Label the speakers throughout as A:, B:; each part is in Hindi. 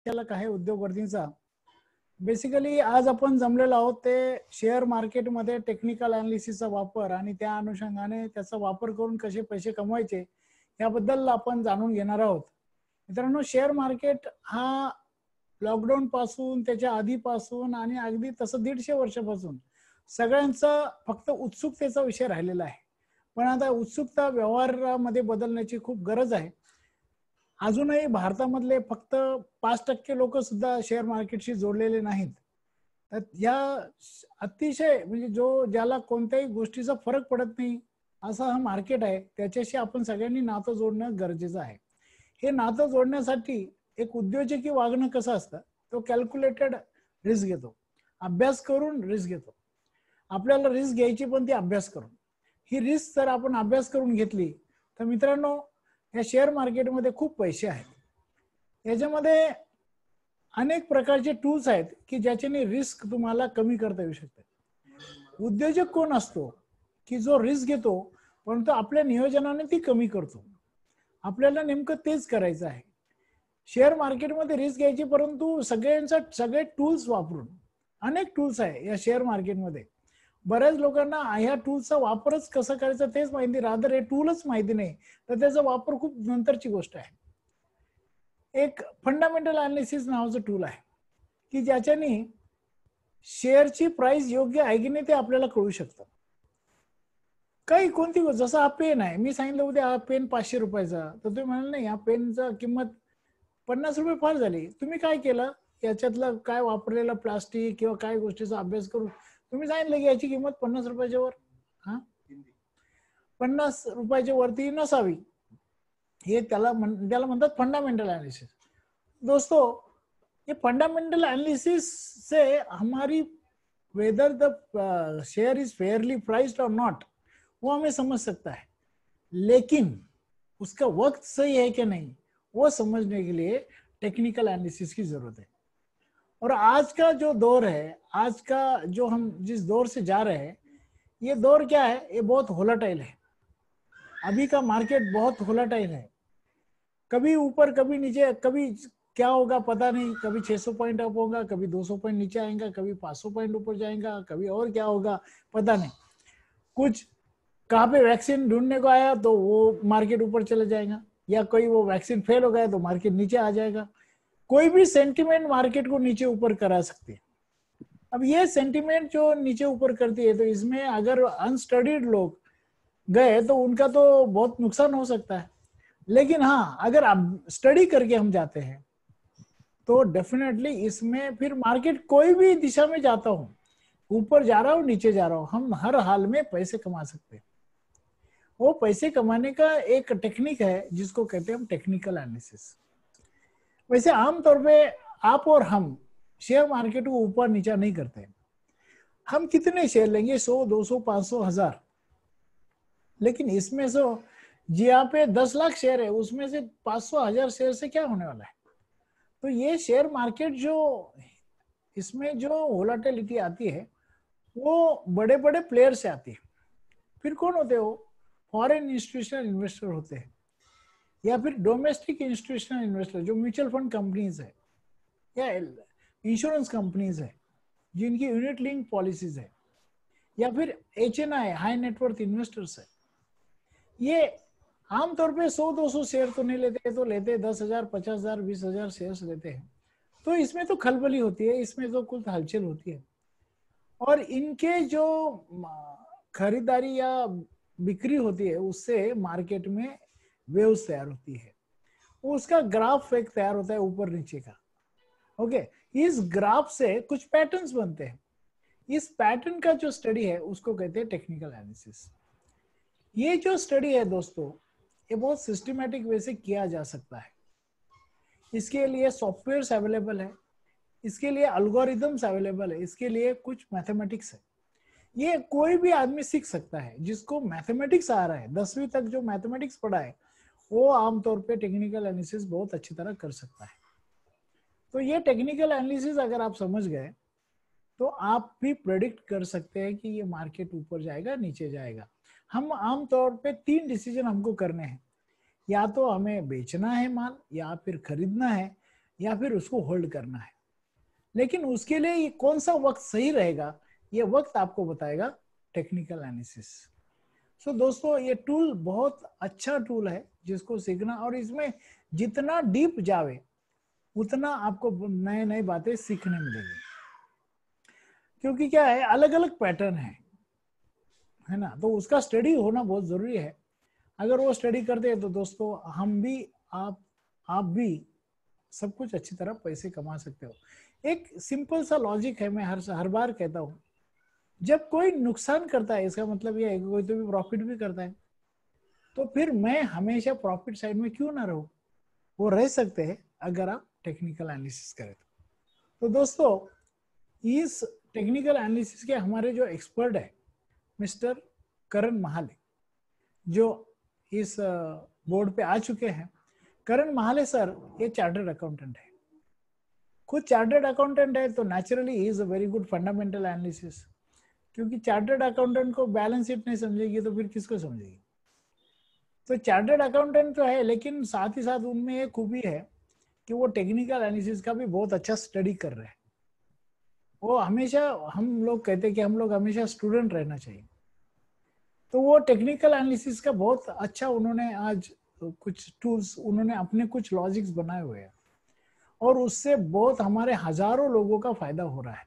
A: संचालक आहे उद्योगवर्धींचा. बेसिकली आज आपण जमलेलो आहोत ते शेअर मार्केटमध्ये टेक्निकल अनालिसिसचा वापर आणि त्या अनुषंगाने त्याचा वापर करून कसे पैसे कमवायचे याबद्दल आपण जाणून घेणार आहोत. मित्रांनो, शेअर मार्केट हा लॉकडाऊन पासून त्याच्या आधीपासून आणि अगदी तसं 150 वर्षापासून सगळ्यांचा फक्त उत्सुकतेचा विषय राहिलेला आहे. पण आता उत्सुकता व्यवहारामध्ये बदलण्याची खूप गरज आहे. अजूनही भारतामधले फक्त 5% लोक सुद्धा शेअर मार्केटशी जोडलेले नाहीत. तर या अतिशय म्हणजे ज्याला कोणत्याही गोष्टीचा फरक पडत नाही असा हा मार्केट आहे, त्याच्याशी आपण सगळ्यांनी नातं जोडणं गरजेचं आहे. हे नातं जोडण्यासाठी एक उद्योजकी वागणं कसं असतं, तो कॅल्क्युलेटेड रिस्क घेतो, अभ्यास करून रिस्क घेतो. आपल्याला रिस्क घ्यायची पण ती अभ्यास करून. ही रिस्क जर आपण अभ्यास करून घेतली तर मित्रांनो, या शेअर मार्केटमध्ये खूप पैसे आहेत. याच्यामध्ये अनेक प्रकारचे टूल्स आहेत की ज्याच्याने रिस्क तुम्हाला कमी करता येऊ शकते. उद्योजक कोण असतो की जो रिस्क घेतो परंतु आपल्या नियोजनाने ती कमी करतो. आपल्याला नेमकं तेच करायचं आहे. शेअर मार्केटमध्ये रिस्क घ्यायची, परंतु सगळे टूल्स वापरून. अनेक टूल्स आहे या शेअर मार्केटमध्ये. बऱ्याच लोकांना ह्या टूलचा वापरच कसं करायचा तेच माहिती, रादर हे टूलच माहिती नाही, तर त्याचा वापर खूप नंतरची गोष्ट आहे. एक फंडामेंटल अनालिसिस नावाचं टूल आहे की ज्याच्याने शेअरची प्राइस योग्य आहे की नाही ते आपल्याला कळू शकतं. काही कोणती गोष्ट, जसं हा पेन आहे, मी सांगितलं होतं हा पेन 500 रुपयाचा, तर तुम्ही म्हणाल नाही, हा पेनचा किंमत 50 रुपये फार झाली. तुम्ही काय केलं, याच्यातलं काय वापरलेलं प्लास्टिक किंवा काय गोष्टीचा अभ्यास करून तुम्ही सांगितलं की याची किंमत 50 रुपयाच्या वर, 50 रुपयाच्या वरती नसावी. हे त्याला म्हणतात फंडामेंटल एनालिसिस. दोस्तों, ये फंडामेंटल एनालिसिस से हमारी whether the share is fairly priced और नॉट, वो हमें समझ सकता है, लेकिन उसका वक्त सही है कि नहीं वो समझने के लिए टेक्निकल एनालिसिस की जरूरत है. और आज का जो दौर है, आज का जो हम जिस दौर से जा रहे हैं, ये दौर क्या है, ये बहुत वोलेटाइल है. अभी का मार्केट बहुत वोलेटाइल है. कभी ऊपर कभी नीचे, कभी क्या होगा पता नहीं. कभी 600 पॉइंट अप होगा, कभी 200 पॉइंट नीचे आएगा, कभी 500 पॉइंट ऊपर जाएगा, कभी और क्या होगा पता नहीं. कुछ कहाँ पे वैक्सीन ढूंढने को आया तो वो मार्केट ऊपर चले जाएगा, या कोई वो वैक्सीन फेल हो गया तो मार्केट नीचे आ जाएगा. कोई भी सेंटिमेंट मार्केट को नीचे ऊपर करा सकती है. अब ये सेंटिमेंट जो नीचे ऊपर करती है, तो इसमें अगर अनस्टडीड लोग गए तो उनका तो बहुत नुकसान हो सकता है. लेकिन हाँ, अगर आप स्टडी करके हम जाते हैं तो डेफिनेटली इसमें फिर मार्केट कोई भी दिशा में जाता हूं, ऊपर जा रहा हूं नीचे जा रहा हूं, हम हर हाल में पैसे कमा सकते हैं. वो पैसे कमाने का एक टेक्निक है जिसको कहते हैं हम टेक्निकल एनालिसिस. वैसे आमतौर पे आप और हम शेयर मार्केट को ऊपर नीचा नहीं करते. हम कितने शेयर लेंगे, 100, 200, 500, 1000, लेकिन इसमें से जहाँ पे 10 लाख शेयर है उसमें से 500, 1000 शेयर से क्या होने वाला है. तो ये शेयर मार्केट जो इसमें जो वोलेटिलिटी आती है वो बड़े बड़े प्लेयर से आती है. फिर कौन होते हो, फॉरेन इंस्टीट्यूशनल इन्वेस्टर होते हैं, या फिर डोमेस्टिक इंस्टीट्यूशनल इन्वेस्टर जो म्यूचुअल फंड कंपनीज है या इंश्योरेंस कंपनीज है जिनकी यूनिट लिंक पॉलिसीज है, या फिर HNI हाई नेटवर्थ इन्वेस्टर्स है. ये आमतौर पे 100-200 शेयर तो नहीं लेते, तो लेते 10,000, 50,000, 20,000 शेयर लेते हैं. तो इसमें तो खलबली होती है, इसमें तो कुछ हलचल होती है, और इनके जो खरीदारी या बिक्री होती है उससे मार्केट में वेव्स तैयार होती है. उसका ग्राफ एक तैयार होता है ऊपर नीचे का. ओके, इस ग्राफ से कुछ पैटर्न्स बनते हैं. इस पैटर्न का जो स्टडी है उसको कहते हैं टेक्निकल एनालिसिस. ये जो स्टडी है दोस्तों, ये बहुत सिस्टमैटिक वे से किया जा सकता है. इसके लिए सॉफ्टवेयर्स अवेलेबल है, इसके लिए अल्गोरिदम्स अवेलेबल है, इसके लिए कुछ मैथमेटिक्स है. ये कोई भी आदमी सीख सकता है. जिसको मैथमेटिक्स आ रहा है, 10वीं तक जो मैथमेटिक्स पढ़ा है, वो आमतौर पे टेक्निकल एनालिसिस बहुत अच्छी तरह कर सकता है. तो ये टेक्निकल एनालिसिस अगर आप समझ गए तो आप भी प्रेडिक्ट कर सकते हैं कि ये मार्केट ऊपर जाएगा नीचे जाएगा. हम आमतौर पे 3 डिसीजन हमको करने हैं. या तो हमें बेचना है माल, या फिर खरीदना है, या फिर उसको होल्ड करना है। लेकिन उसके लिए ये कौन सा वक्त सही रहेगा, ये वक्त आपको बताएगा टेक्निकल एनालिसिस। सो दोस्तों, ये टूल बहुत अच्छा टूल है जिसको सीखना, और इसमें जितना डीप जावे उतना आपको नए नए बातें सीखने मिलेगी। क्योंकि क्या है, अलग अलग पैटर्न है ना, तो उसका स्टडी होना बहुत जरूरी है। अगर वो स्टडी करते हैं तो दोस्तों हम भी, आप भी सब कुछ अच्छी तरह पैसे कमा सकते हो। एक सिंपल सा लॉजिक है, मैं हर बार कहता हूँ, जब कोई नुकसान करता है इसका मतलब ये है कि कोई तो भी प्रॉफिट भी करता है, तो फिर मैं हमेशा प्रॉफिट साइड में क्यों ना रहूं। वो रह सकते हैं अगर आप टेक्निकल एनालिसिस करें तो दोस्तों इस टेक्निकल एनालिसिस के हमारे जो एक्सपर्ट है मिस्टर करण महाले, जो इस बोर्ड पे आ चुके हैं। करण महाले सर ये चार्टर्ड अकाउंटेंट है, खुद चार्टर्ड अकाउंटेंट है, तो naturally he is a very good fundamental analysis. क्योंकि चार्टर्ड अकाउंटेंट को बैलेंस शीट नहीं समझेगी तो फिर किसको समझेगी। तो चार्टर्ड अकाउंटेंट तो है, लेकिन साथ ही साथ उनमें एक खूबी है कि वो टेक्निकल एनालिसिस का भी बहुत अच्छा स्टडी कर रहे हैं। वो हमेशा, हम लोग कहते हैं कि हम लोग हमेशा स्टूडेंट रहना चाहिए, तो वो टेक्निकल एनालिसिस का बहुत अच्छा उन्होंने आज कुछ टूल्स, उन्होंने अपने कुछ लॉजिक्स बनाए हुए हैं, और उससे बहुत हमारे हजारों लोगों का फायदा हो रहा है।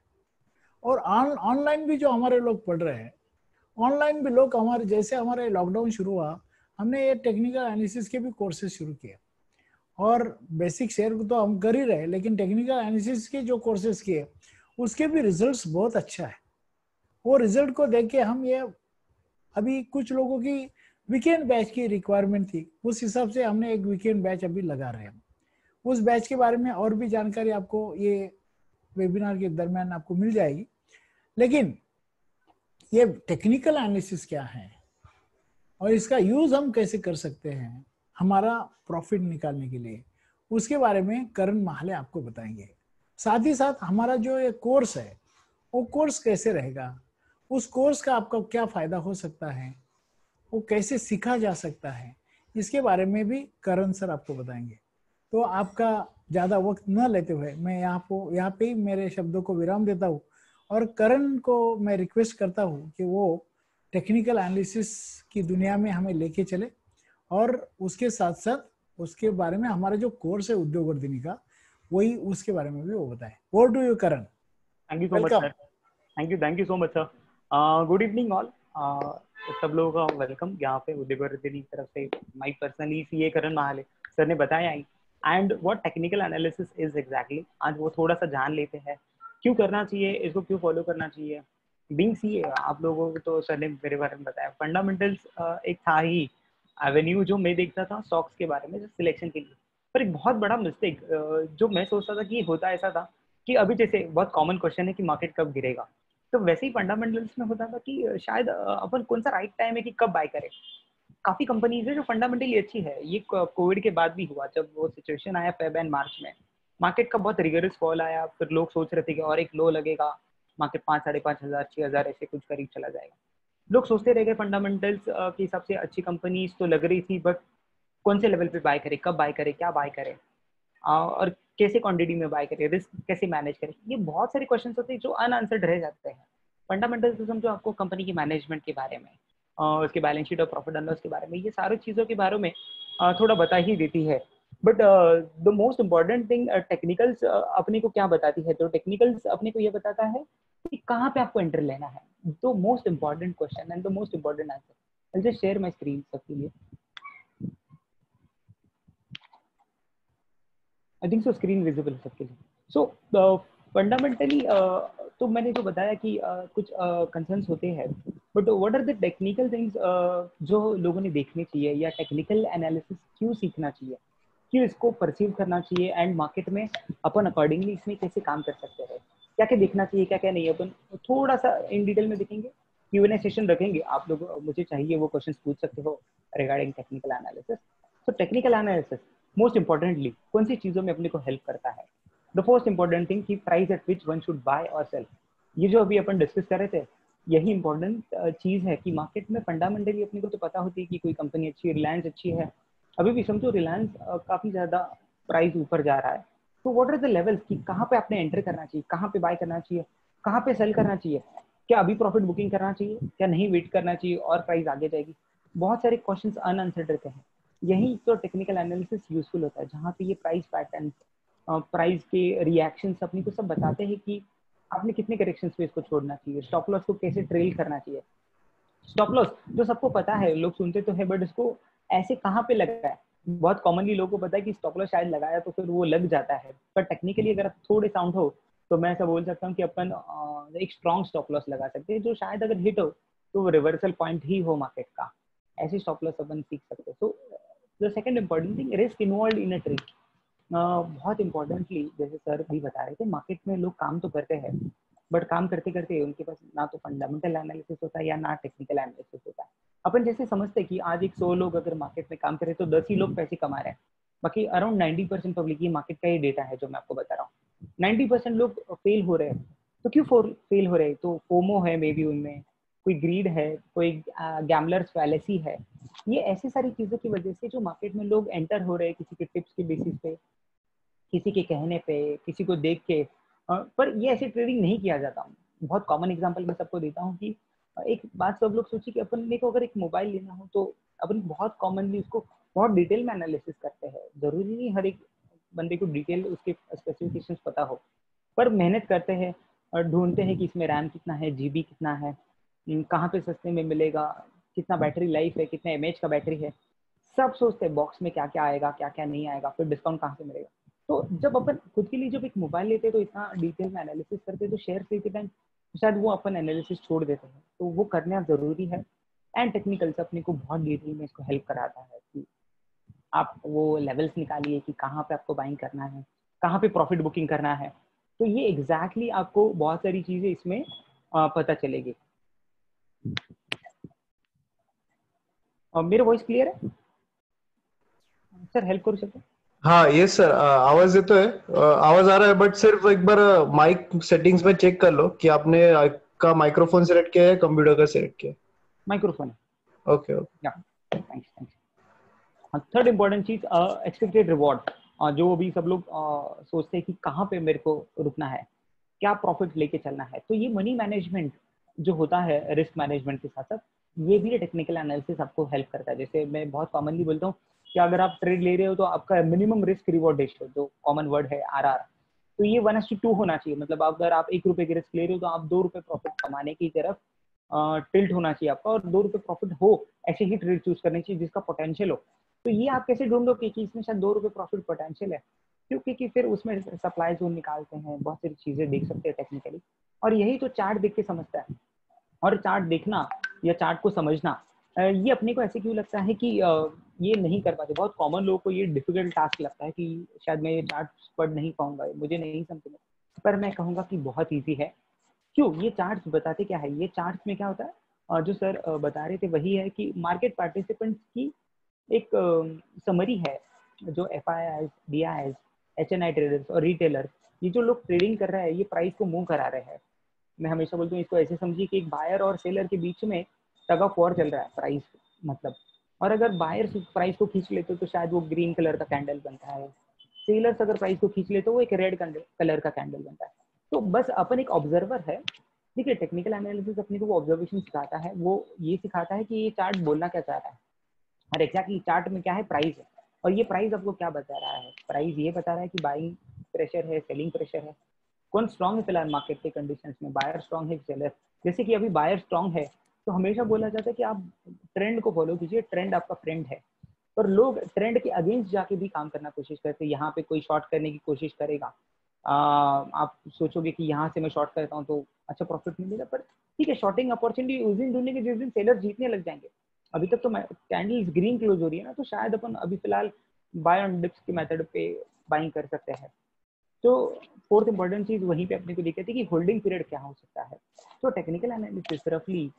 A: और ऑनलाइन भी जो हमारे लोग पढ़ रहे हैं, ऑनलाइन भी लोग हमारे, जैसे हमारे लॉकडाउन शुरू हुआ, हमने ये टेक्निकल एनालिसिस के भी कोर्सेज शुरू किए, और बेसिक शेयर तो हम कर ही रहे, लेकिन टेक्निकल एनालिसिस के जो कोर्सेज किए उसके भी रिजल्ट्स बहुत अच्छा है। वो रिजल्ट को देख के हम ये, अभी कुछ लोगों की वीकेंड बैच की रिक्वायरमेंट थी, उस हिसाब से हमने एक वीकेंड बैच अभी लगा रहे हैं। उस बैच के बारे में और भी जानकारी आपको ये वेबिनार के दरमियान आपको मिल जाएगी। लेकिन ये टेक्निकल एनालिसिस क्या है और इसका यूज हम कैसे कर सकते हैं हमारा प्रॉफिट निकालने के लिए, उसके बारे में करण महाले आपको बताएंगे। साथ ही साथ हमारा जो ये कोर्स है वो कोर्स कैसे रहेगा, उस कोर्स का आपका क्या फायदा हो सकता है, वो कैसे सीखा जा सकता है, इसके बारे में भी करण सर आपको बताएंगे। तो आपका ज़्यादा वक्त न लेते हुए मैं यहाँ पे ही मेरे शब्दों को विराम देता हूँ, और करण को मैं रिक्वेस्ट करता हूँ कि वो टेक्निकल एनालिसिस की दुनिया में हमें लेके चले, और उसके साथ साथ उसके बारे में हमारा जो कोर्स है उद्योग वर्धिनी का, वही उसके बारे में भी वो बताए। Over to you Karan.
B: Thank you so much sir. Thank you so much sir. Good evening all. सब लोगों का वेलकम यहाँ पे उद्योग वर्धिनी की तरफ से। My personally CA Karan Mahale sir ने बताया ही, and what technical analysis is exactly, आज वो थोड़ा सा जान लेते हैं क्यों करना चाहिए, इसको क्यों फॉलो करना चाहिए। बीइंग सीए आप लोगों को तो सर ने मेरे बारे में बताया, फंडामेंटल्स एक था ही एवेन्यू जो मैं देखता था स्टॉक्स के बारे में सिलेक्शन के लिए। पर एक बहुत बड़ा मिस्टेक जो मैं सोचता था कि होता ऐसा था कि अभी जैसे बहुत कॉमन क्वेश्चन है कि मार्केट कब गिरेगा, तो वैसे ही फंडामेंटल्स में होता था कि शायद अपन कौन सा राइट टाइम है कि कब बाय करें। काफी कंपनीज है जो फंडामेंटली अच्छी है, ये कोविड के बाद भी हुआ, जब वो सिचुएशन आया फेब एंड मार्च में, मार्केट का बहुत रिगरस फॉल आया, फिर लोग सोच रहे थे कि और एक लो लगेगा, मार्केट 5,000, 5,500, 6,000 ऐसे कुछ करीब चला जाएगा। लोग सोचते रह गए फंडामेंटल्स के हिसाब से अच्छी कंपनीज तो लग रही थी, बट कौन से लेवल पे बाय करें, कब बाय करें, क्या बाय करें, और कैसे क्वांटिटी में बाय करें, रिस्क कैसे मैनेज करें, ये बहुत सारे क्वेश्चन होते हैं जो अनआंसर्ड रह जाते हैं। फंडामेंटल्स तो समझो आपको कंपनी की मैनेजमेंट के बारे में, उसके बैलेंस शीट और प्रॉफिट एंड लॉस के बारे में, ये सारी चीज़ों के बारे में थोड़ा बता ही देती है। But the most important thing technicals अपने को क्या बताती है, तो टेक्निकल्स अपने को ये बताता है कि कहाँ पे आपको एंट्री लेना है। The most important question and the most important answer. I just share my screen सबके लिए। I think so screen visible है सबके लिए। सो फंडामेंटली तो मैंने जो बताया कि कुछ कंसर्न्स होते हैं, but what are the technical things जो लोगों ने देखने चाहिए, या टेक्निकल एनालिसिस क्यों सीखना चाहिए, क्यों इसको परसीव करना चाहिए, एंड मार्केट में अपन अकॉर्डिंगली इसमें कैसे काम कर सकते हैं, क्या क्या देखना चाहिए, क्या क्या नहीं। अपन थोड़ा सा इन डिटेल में देखेंगे, Q&A सेशन रखेंगे, आप लोग मुझे चाहिए वो क्वेश्चन पूछ सकते हो रिगार्डिंग टेक्निकल एनालिसिस। तो टेक्निकल एनालिसिस मोस्ट इंपॉर्टेंटली कौन सी चीजों में अपने को हेल्प करता है। द फर्स्ट इंपॉर्टेंट थिंग कि price at which one should buy और सेल, ये जो अभी अपन डिस्कस कर रहे थे, यही इंपॉर्टेंट चीज है कि मार्केट में फंडामेंटली अपने को तो पता होती है कि कोई कंपनी अच्छी है, रिलायंस अच्छी है, अभी भी समझो रिलायंस काफी ज्यादा प्राइस ऊपर जा रहा है, तो व्हाट आर द लेवल्स कि कहाँ पे आपने एंटर करना चाहिए, कहाँ पे बाय करना चाहिए, कहाँ पे सेल करना चाहिए, क्या अभी प्रॉफिट बुकिंग करना चाहिए, क्या नहीं वेट करना चाहिए और प्राइस आगे जाएगी। बहुत सारे क्वेश्चंस अनआंसर्ड रहते हैं। यही तो टेक्निकल एनालिसिस यूजफुल होता है, जहाँ पे ये प्राइस पैटर्न, प्राइस के रिएक्शंस अपनी को सब बताते हैं कि आपने कितने करेक्शंस पे इसको छोड़ना चाहिए, स्टॉप लॉस को कैसे ट्रेल करना चाहिए। स्टॉप लॉस जो सबको पता है, लोग सुनते तो है, बट इसको ऐसे कहाँ पे लगा है, बहुत कॉमनली लोगों को पता है कि स्टॉप लॉस शायद लगाया तो फिर वो लग जाता है, पर टेक्निकली अगर आप थोड़े साउंड हो तो मैं ऐसा बोल सकता हूँ कि अपन एक स्ट्रॉन्ग स्टॉप लॉस लगा सकते हैं, जो शायद अगर हिट हो तो वो रिवर्सल पॉइंट ही हो मार्केट का, ऐसे स्टॉप लॉस अपन सीख सकते हैं। So the second important thing, risk involve in a trade. बहुत इंपॉर्टेंटली, जैसे सर भी बता रहे थे, मार्केट में लोग काम तो करते हैं, बट काम करते करते उनके पास ना तो फंडामेंटल एनालिसिस होता है या ना टेक्निकल एनालिसिस होता है। अपन जैसे समझते हैं कि आज एक 100 लोग अगर मार्केट में काम करें तो 10 ही लोग पैसे कमा रहे हैं, बाकी अराउंड 90% पब्लिक, ये मार्केट का ही डेटा है जो मैं आपको बता रहा हूँ, 90% लोग फेल हो रहे हैं। तो क्यों फेल हो रहे हैं? तो फोमो है मे बी उनमें, कोई ग्रीड है, कोई गैम्बलर्स फैलेसी है, ये ऐसी सारी चीजों की वजह से जो मार्केट में लोग एंटर हो रहे हैं किसी के टिप्स के बेसिस पे, किसी के कहने पे, किसी को देख के, पर ये ऐसे ट्रेडिंग नहीं किया जाता। बहुत कॉमन एग्जांपल मैं सबको देता हूँ कि एक बात सब लोग सोचिए कि अपन को अगर एक मोबाइल लेना हो तो अपन बहुत कॉमनली उसको बहुत डिटेल में एनालिसिस करते हैं। जरूरी नहीं हर एक बंदे को डिटेल उसके स्पेसिफिकेशंस पता हो, पर मेहनत करते हैं और ढूंढते हैं कि इसमें रैम कितना है, जीबी कितना है, कहाँ पे सस्ते में मिलेगा, कितना बैटरी लाइफ है, कितना एमएच का बैटरी है, सब सोचते हैं बॉक्स में क्या क्या आएगा, क्या क्या नहीं आएगा, फिर डिस्काउंट कहाँ से मिलेगा। तो जब अपन खुद के लिए जब एक मोबाइल लेते हैं तो इतना डिटेल में एनालिसिस करते हैं, तो शेयर लेते टाइम शायद वो अपन एनालिसिस छोड़ देते हैं, तो वो करना जरूरी है। एंड टेक्निकल से अपने को बहुत डिटेल में इसको हेल्प कराता है कि आप वो लेवल्स निकालिए कि कहाँ पे आपको बाइंग करना है, कहाँ पे प्रॉफिट बुकिंग करना है। तो ये एग्जैक्टली आपको बहुत सारी चीजें इसमें पता चलेगी। मेरा वॉइस क्लियर है सर? हेल्प करू शकतो?
C: हाँ ये सर, आवाज येतोय, आवाज आ रहा है, बट सिर्फ एक बार माइक सेटिंग्स में चेक कर लो कि आपने का माइक्रोफोन सेलेक्ट किया है, कंप्यूटर का सेलेक्ट किया है।
B: माइक्रोफोन।
C: ओके ओके,
B: या थैंक्स थैंक्स। थर्ड इम्पोर्टेंट चीज, एक्सपेक्टेड रिवॉर्ड। जो भी सब लोग सोचते हैं कि कहाँ पे मेरे को रुकना है, क्या प्रॉफिट लेके चलना है, तो ये मनी मैनेजमेंट जो होता है रिस्क मैनेजमेंट के साथ साथ, ये भी टेक्निकल एनालिसिस आपको हेल्प करता है। जैसे मैं बहुत कॉमनली बोलता हूँ कि अगर आप ट्रेड ले रहे हो तो आपका मिनिमम रिस्क रिवॉर्ड रेशियो, जो कॉमन वर्ड है आरआर, तो ये 1:2 होना चाहिए। मतलब अगर आप 1 रुपए की रिस्क ले रहे हो तो आप 2 रुपए प्रॉफिट कमाने की तरफ टिल्ट होना चाहिए आपका, और 2 रुपए प्रॉफिट हो ऐसे ही ट्रेड चूज करनी चाहिए जिसका पोटेंशियल हो। तो ये आप कैसे ढूंढोगे कि इसमें शायद 2 रुपए प्रॉफिट पोटेंशियल है? क्योंकि फिर उसमें सप्लाई जोन निकालते हैं, बहुत सारी चीजें देख सकते हैं टेक्निकली, और यही तो चार्ट देख के समझता है। और चार्ट देखना या चार्ट को समझना, ये अपने को ऐसे क्यों लगता है कि ये नहीं कर पाते, बहुत कॉमन लोगों को ये डिफिकल्ट टास्क लगता है कि शायद मैं ये चार्ट पढ़ नहीं पाऊंगा, मुझे नहीं समझ में। पर मैं कहूंगा कि बहुत ईजी है। क्यों? ये चार्ट्स बताते क्या है, ये चार्ट्स में क्या होता है, जो सर बता रहे थे वही है कि मार्केट पार्टिसिपेंट्स की एक समरी है, जो FIIs, DIs, HNI ट्रेडर्स और रिटेलर, ये जो लोग ट्रेडिंग कर रहे हैं ये प्राइस को मूव करा रहे हैं। मैं हमेशा बोलता हूँ इसको ऐसे समझिए कि एक बायर और सेलर के बीच में टग ऑफ वॉर चल रहा है प्राइस, मतलब। और अगर बायर प्राइस को खींच लेते तो शायद वो ग्रीन कलर का कैंडल बनता है, सेलर्स अगर प्राइस को खींच लेते तो वो एक रेड कलर का कैंडल बनता है। तो बस अपन एक ऑब्जर्वर है, ठीक है। टेक्निकल एनालिसिस अपने को वो ऑब्जर्वेशन सिखाता है, वो ये सिखाता है कि ये चार्ट बोलना क्या चाह रहा है, और एग्जैक्टली चार्ट में क्या है, प्राइस है। और ये प्राइस आपको क्या बता रहा है? प्राइस ये बता रहा है कि बाइंग प्रेशर है, सेलिंग प्रेशर है, कौन स्ट्रांग है फिलहाल मार्केट के कंडीशंस में, बायर स्ट्रांग है, सेलर। जैसे कि अभी बायर स्ट्रांग है तो हमेशा बोला जाता है कि आप ट्रेंड को फॉलो कीजिए, ट्रेंड आपका फ्रेंड है। पर लोग ट्रेंड के अगेंस्ट जाके भी काम करना कोशिश करते हैं। यहाँ पे कोई शॉर्ट करने की कोशिश करेगा, आप सोचोगे कि यहाँ से मैं शॉर्ट करता हूँ तो अच्छा प्रॉफिट मिलेगा, पर ठीक है, शॉर्टिंग अपॉर्चुनिटी उस दिन ढूंढेंगे जिस दिन सेलर जीतने लग जाएंगे। अभी तक तो कैंडल्स ग्रीन क्लोज हो रही है ना, तो शायद अपन अभी फिलहाल बाय ऑन डिप्स के मेथड पे बाइंग कर सकते हैं। तो फोर्थ इंपॉर्टेंट चीज वहीं पे अपने को दिखती थी कि होल्डिंग पीरियड क्या हो सकता है। तो टेक्निकल एनालिसिस रफली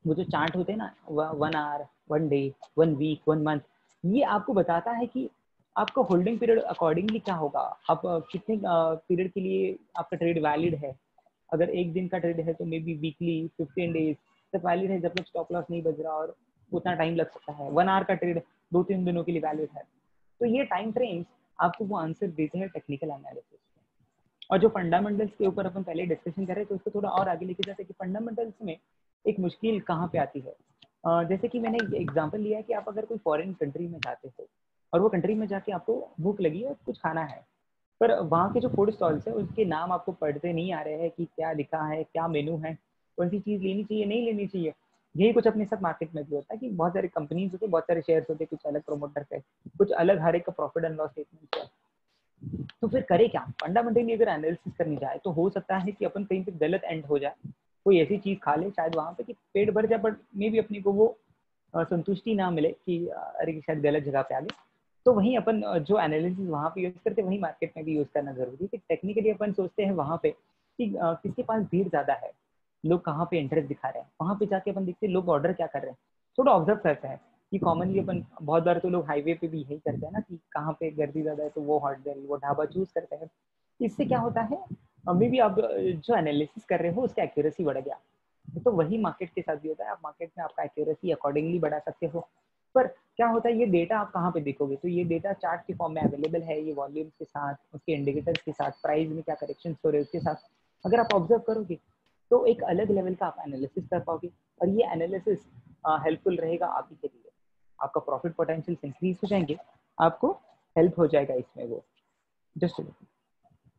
B: वो जो चार्ट होते हैं ना, 1 आवर, 1 डे, 1 वीक, 1 मंथ, ये आपको बताता है कि आपका होल्डिंग पीरियड अकॉर्डिंगली क्या होगा, आप कितने पीरियड के लिए आपका ट्रेड वैलिड है। अगर एक दिन का ट्रेड है तो मे बी वीकली 15 डेज तक वैलिड है, जब तक स्टॉप लॉस नहीं बज रहा, और उतना टाइम लग सकता है। 1 आवर का ट्रेड 2-3 दिनों के लिए वैलिड है। तो ये टाइम फ्रेम्स आपको वो आंसर देते हैं टेक्निकल एनालिसिस। और जो फंडामेंटल्स के ऊपर अपन पहले डिस्कशन कर रहे थे उसको थोड़ा और आगे लेके जाते हैं कि फंडामेंटल्स में एक मुश्किल कहाँ पे आती है। जैसे कि मैंने एग्जांपल लिया है कि आप अगर कोई फॉरेन कंट्री में जाते हो और वो कंट्री में जाके आपको भूख लगी है, कुछ खाना है, पर वहाँ के जो फूड स्टॉल्स है उसके नाम आपको पढ़ते नहीं आ रहे हैं कि क्या लिखा है, क्या मेनू है, कौन सी चीज़ लेनी चाहिए, नहीं लेनी चाहिए। यही कुछ अपने साथ मार्केट में भी होता है कि बहुत सारे कंपनीज होते हैं, बहुत सारे शेयर्स होते हैं, कुछ अलग प्रोमोटर है, कुछ अलग, हर एक का प्रॉफिट एंड लॉस स्टेटमेंट है। तो फिर करे क्या? फंडामेंटली अगर एनालिसिस करनी जाए तो हो सकता है कि अपन कहीं पे गलत एंड हो जाए, कोई ऐसी चीज खा ले शायद वहां पे कि पेट भर जाए, बट मे भी अपने को वो संतुष्टि ना मिले कि अरे शायद गलत जगह पे आ गए। तो वहीं अपन जो एनालिसिस वहां पे यूज करते हैं वहीं मार्केट में भी यूज करना जरूरी है। कि टेक्निकली अपन सोचते हैं वहां पे कि किसके पास भीड़ ज्यादा है, लोग कहाँ पे इंटरेस्ट दिखा रहे हैं, वहां पे जाके अपन देखते हैं लोग ऑर्डर क्या कर रहे हैं, थोड़ा ऑब्जर्व करते हैं कि कॉमनली अपन बहुत बार तो लोग हाईवे पे भी यही करते हैं ना कि कहाँ पे गर्दी ज्यादा है तो वो होटल, वो ढाबा चूज करते हैं। इससे क्या होता है, मे भी आप जो एनालिसिस कर रहे हो उसका एक्यूरेसी बढ़ गया। तो वही मार्केट के साथ भी होता है, आप मार्केट में आपका एक्यूरेसी अकॉर्डिंगली बढ़ा सकते हो। पर क्या होता है, ये डेटा आप कहाँ पे देखोगे? तो ये डेटा चार्ट के फॉर्म में अवेलेबल है, ये वॉल्यूम्स के साथ, उसके इंडिकेटर्स के साथ, प्राइस में क्या करेक्शन हो रहे हैं उसके साथ अगर आप ऑब्जर्व करोगे तो एक अलग लेवल का आप एनालिसिस कर पाओगे। और ये एनालिसिस हेल्पफुल रहेगा आप ही के लिए, आपका प्रॉफिट पोटेंशियल इंक्रीज हो जाएंगे, आपको हेल्प हो जाएगा इसमें। वो जस्ट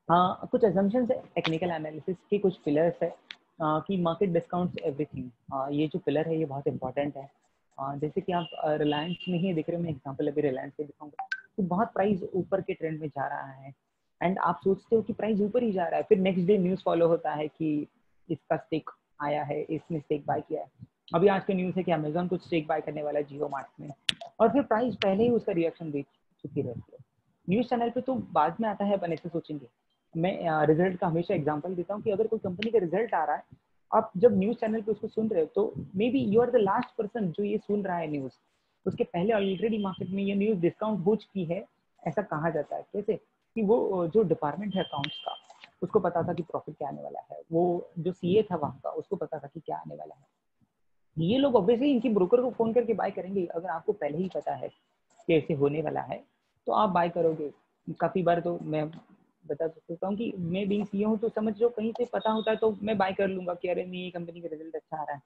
B: हाँ, कुछ असम्पशंस है टेक्निकल एनालिसिस के, कुछ पिलर्स है कि मार्केट डिस्काउंट्स एवरीथिंग। ये जो पिलर है ये बहुत इंपॉर्टेंट है। जैसे कि आप रिलायंस में ही देख रहे हो, मैं एग्जांपल अभी रिलायंस से दिखाऊंगा कि बहुत प्राइस ऊपर के ट्रेंड में जा रहा है एंड आप सोचते हो कि प्राइस ऊपर ही जा रहा है, फिर नेक्स्ट डे न्यूज़ फॉलो होता है कि इसका स्टेक आया है, इसने स्टेक बाय किया है। अभी आज का न्यूज़ है कि अमेजोन कुछ स्टेक बाय करने वाला है जियो मार्ट में, और फिर प्राइस पहले ही उसका रिएक्शन दे चुकी रहती है। न्यूज़ चैनल पे तो बाद में आता है, अपन ऐसे सोचेंगे। मैं रिजल्ट का हमेशा एग्जांपल देता हूँ कि अगर कोई कंपनी का रिजल्ट आ रहा है, आप जब न्यूज़ चैनल पे उसको सुन रहे हो तो maybe you are the last person जो ये सुन रहा है न्यूज़, उसके पहले ऑलरेडी मार्केट में ये न्यूज़ डिस्काउंट हो चुकी है। ऐसा कहा जाता है कैसे कि वो जो डिपार्टमेंट है अकाउंट्स का, उसको पता था कि प्रॉफिट क्या आने वाला है, वो जो सीए था वहाँ का उसको पता था कि क्या आने वाला है। ये लोग ऑब्वियसली इनकी ब्रोकर को फोन करके बाय करेंगे। अगर आपको पहले ही पता है कि ऐसे होने वाला है तो आप बाय करोगे। काफी बार तो मैं बता सकता हूँ कि मैं बीइंग सीईओ हूँ तो समझ लो कहीं से पता होता है तो मैं बाय कर लूंगा कि अरे नहीं, ये कंपनी का रिजल्ट अच्छा आ रहा है,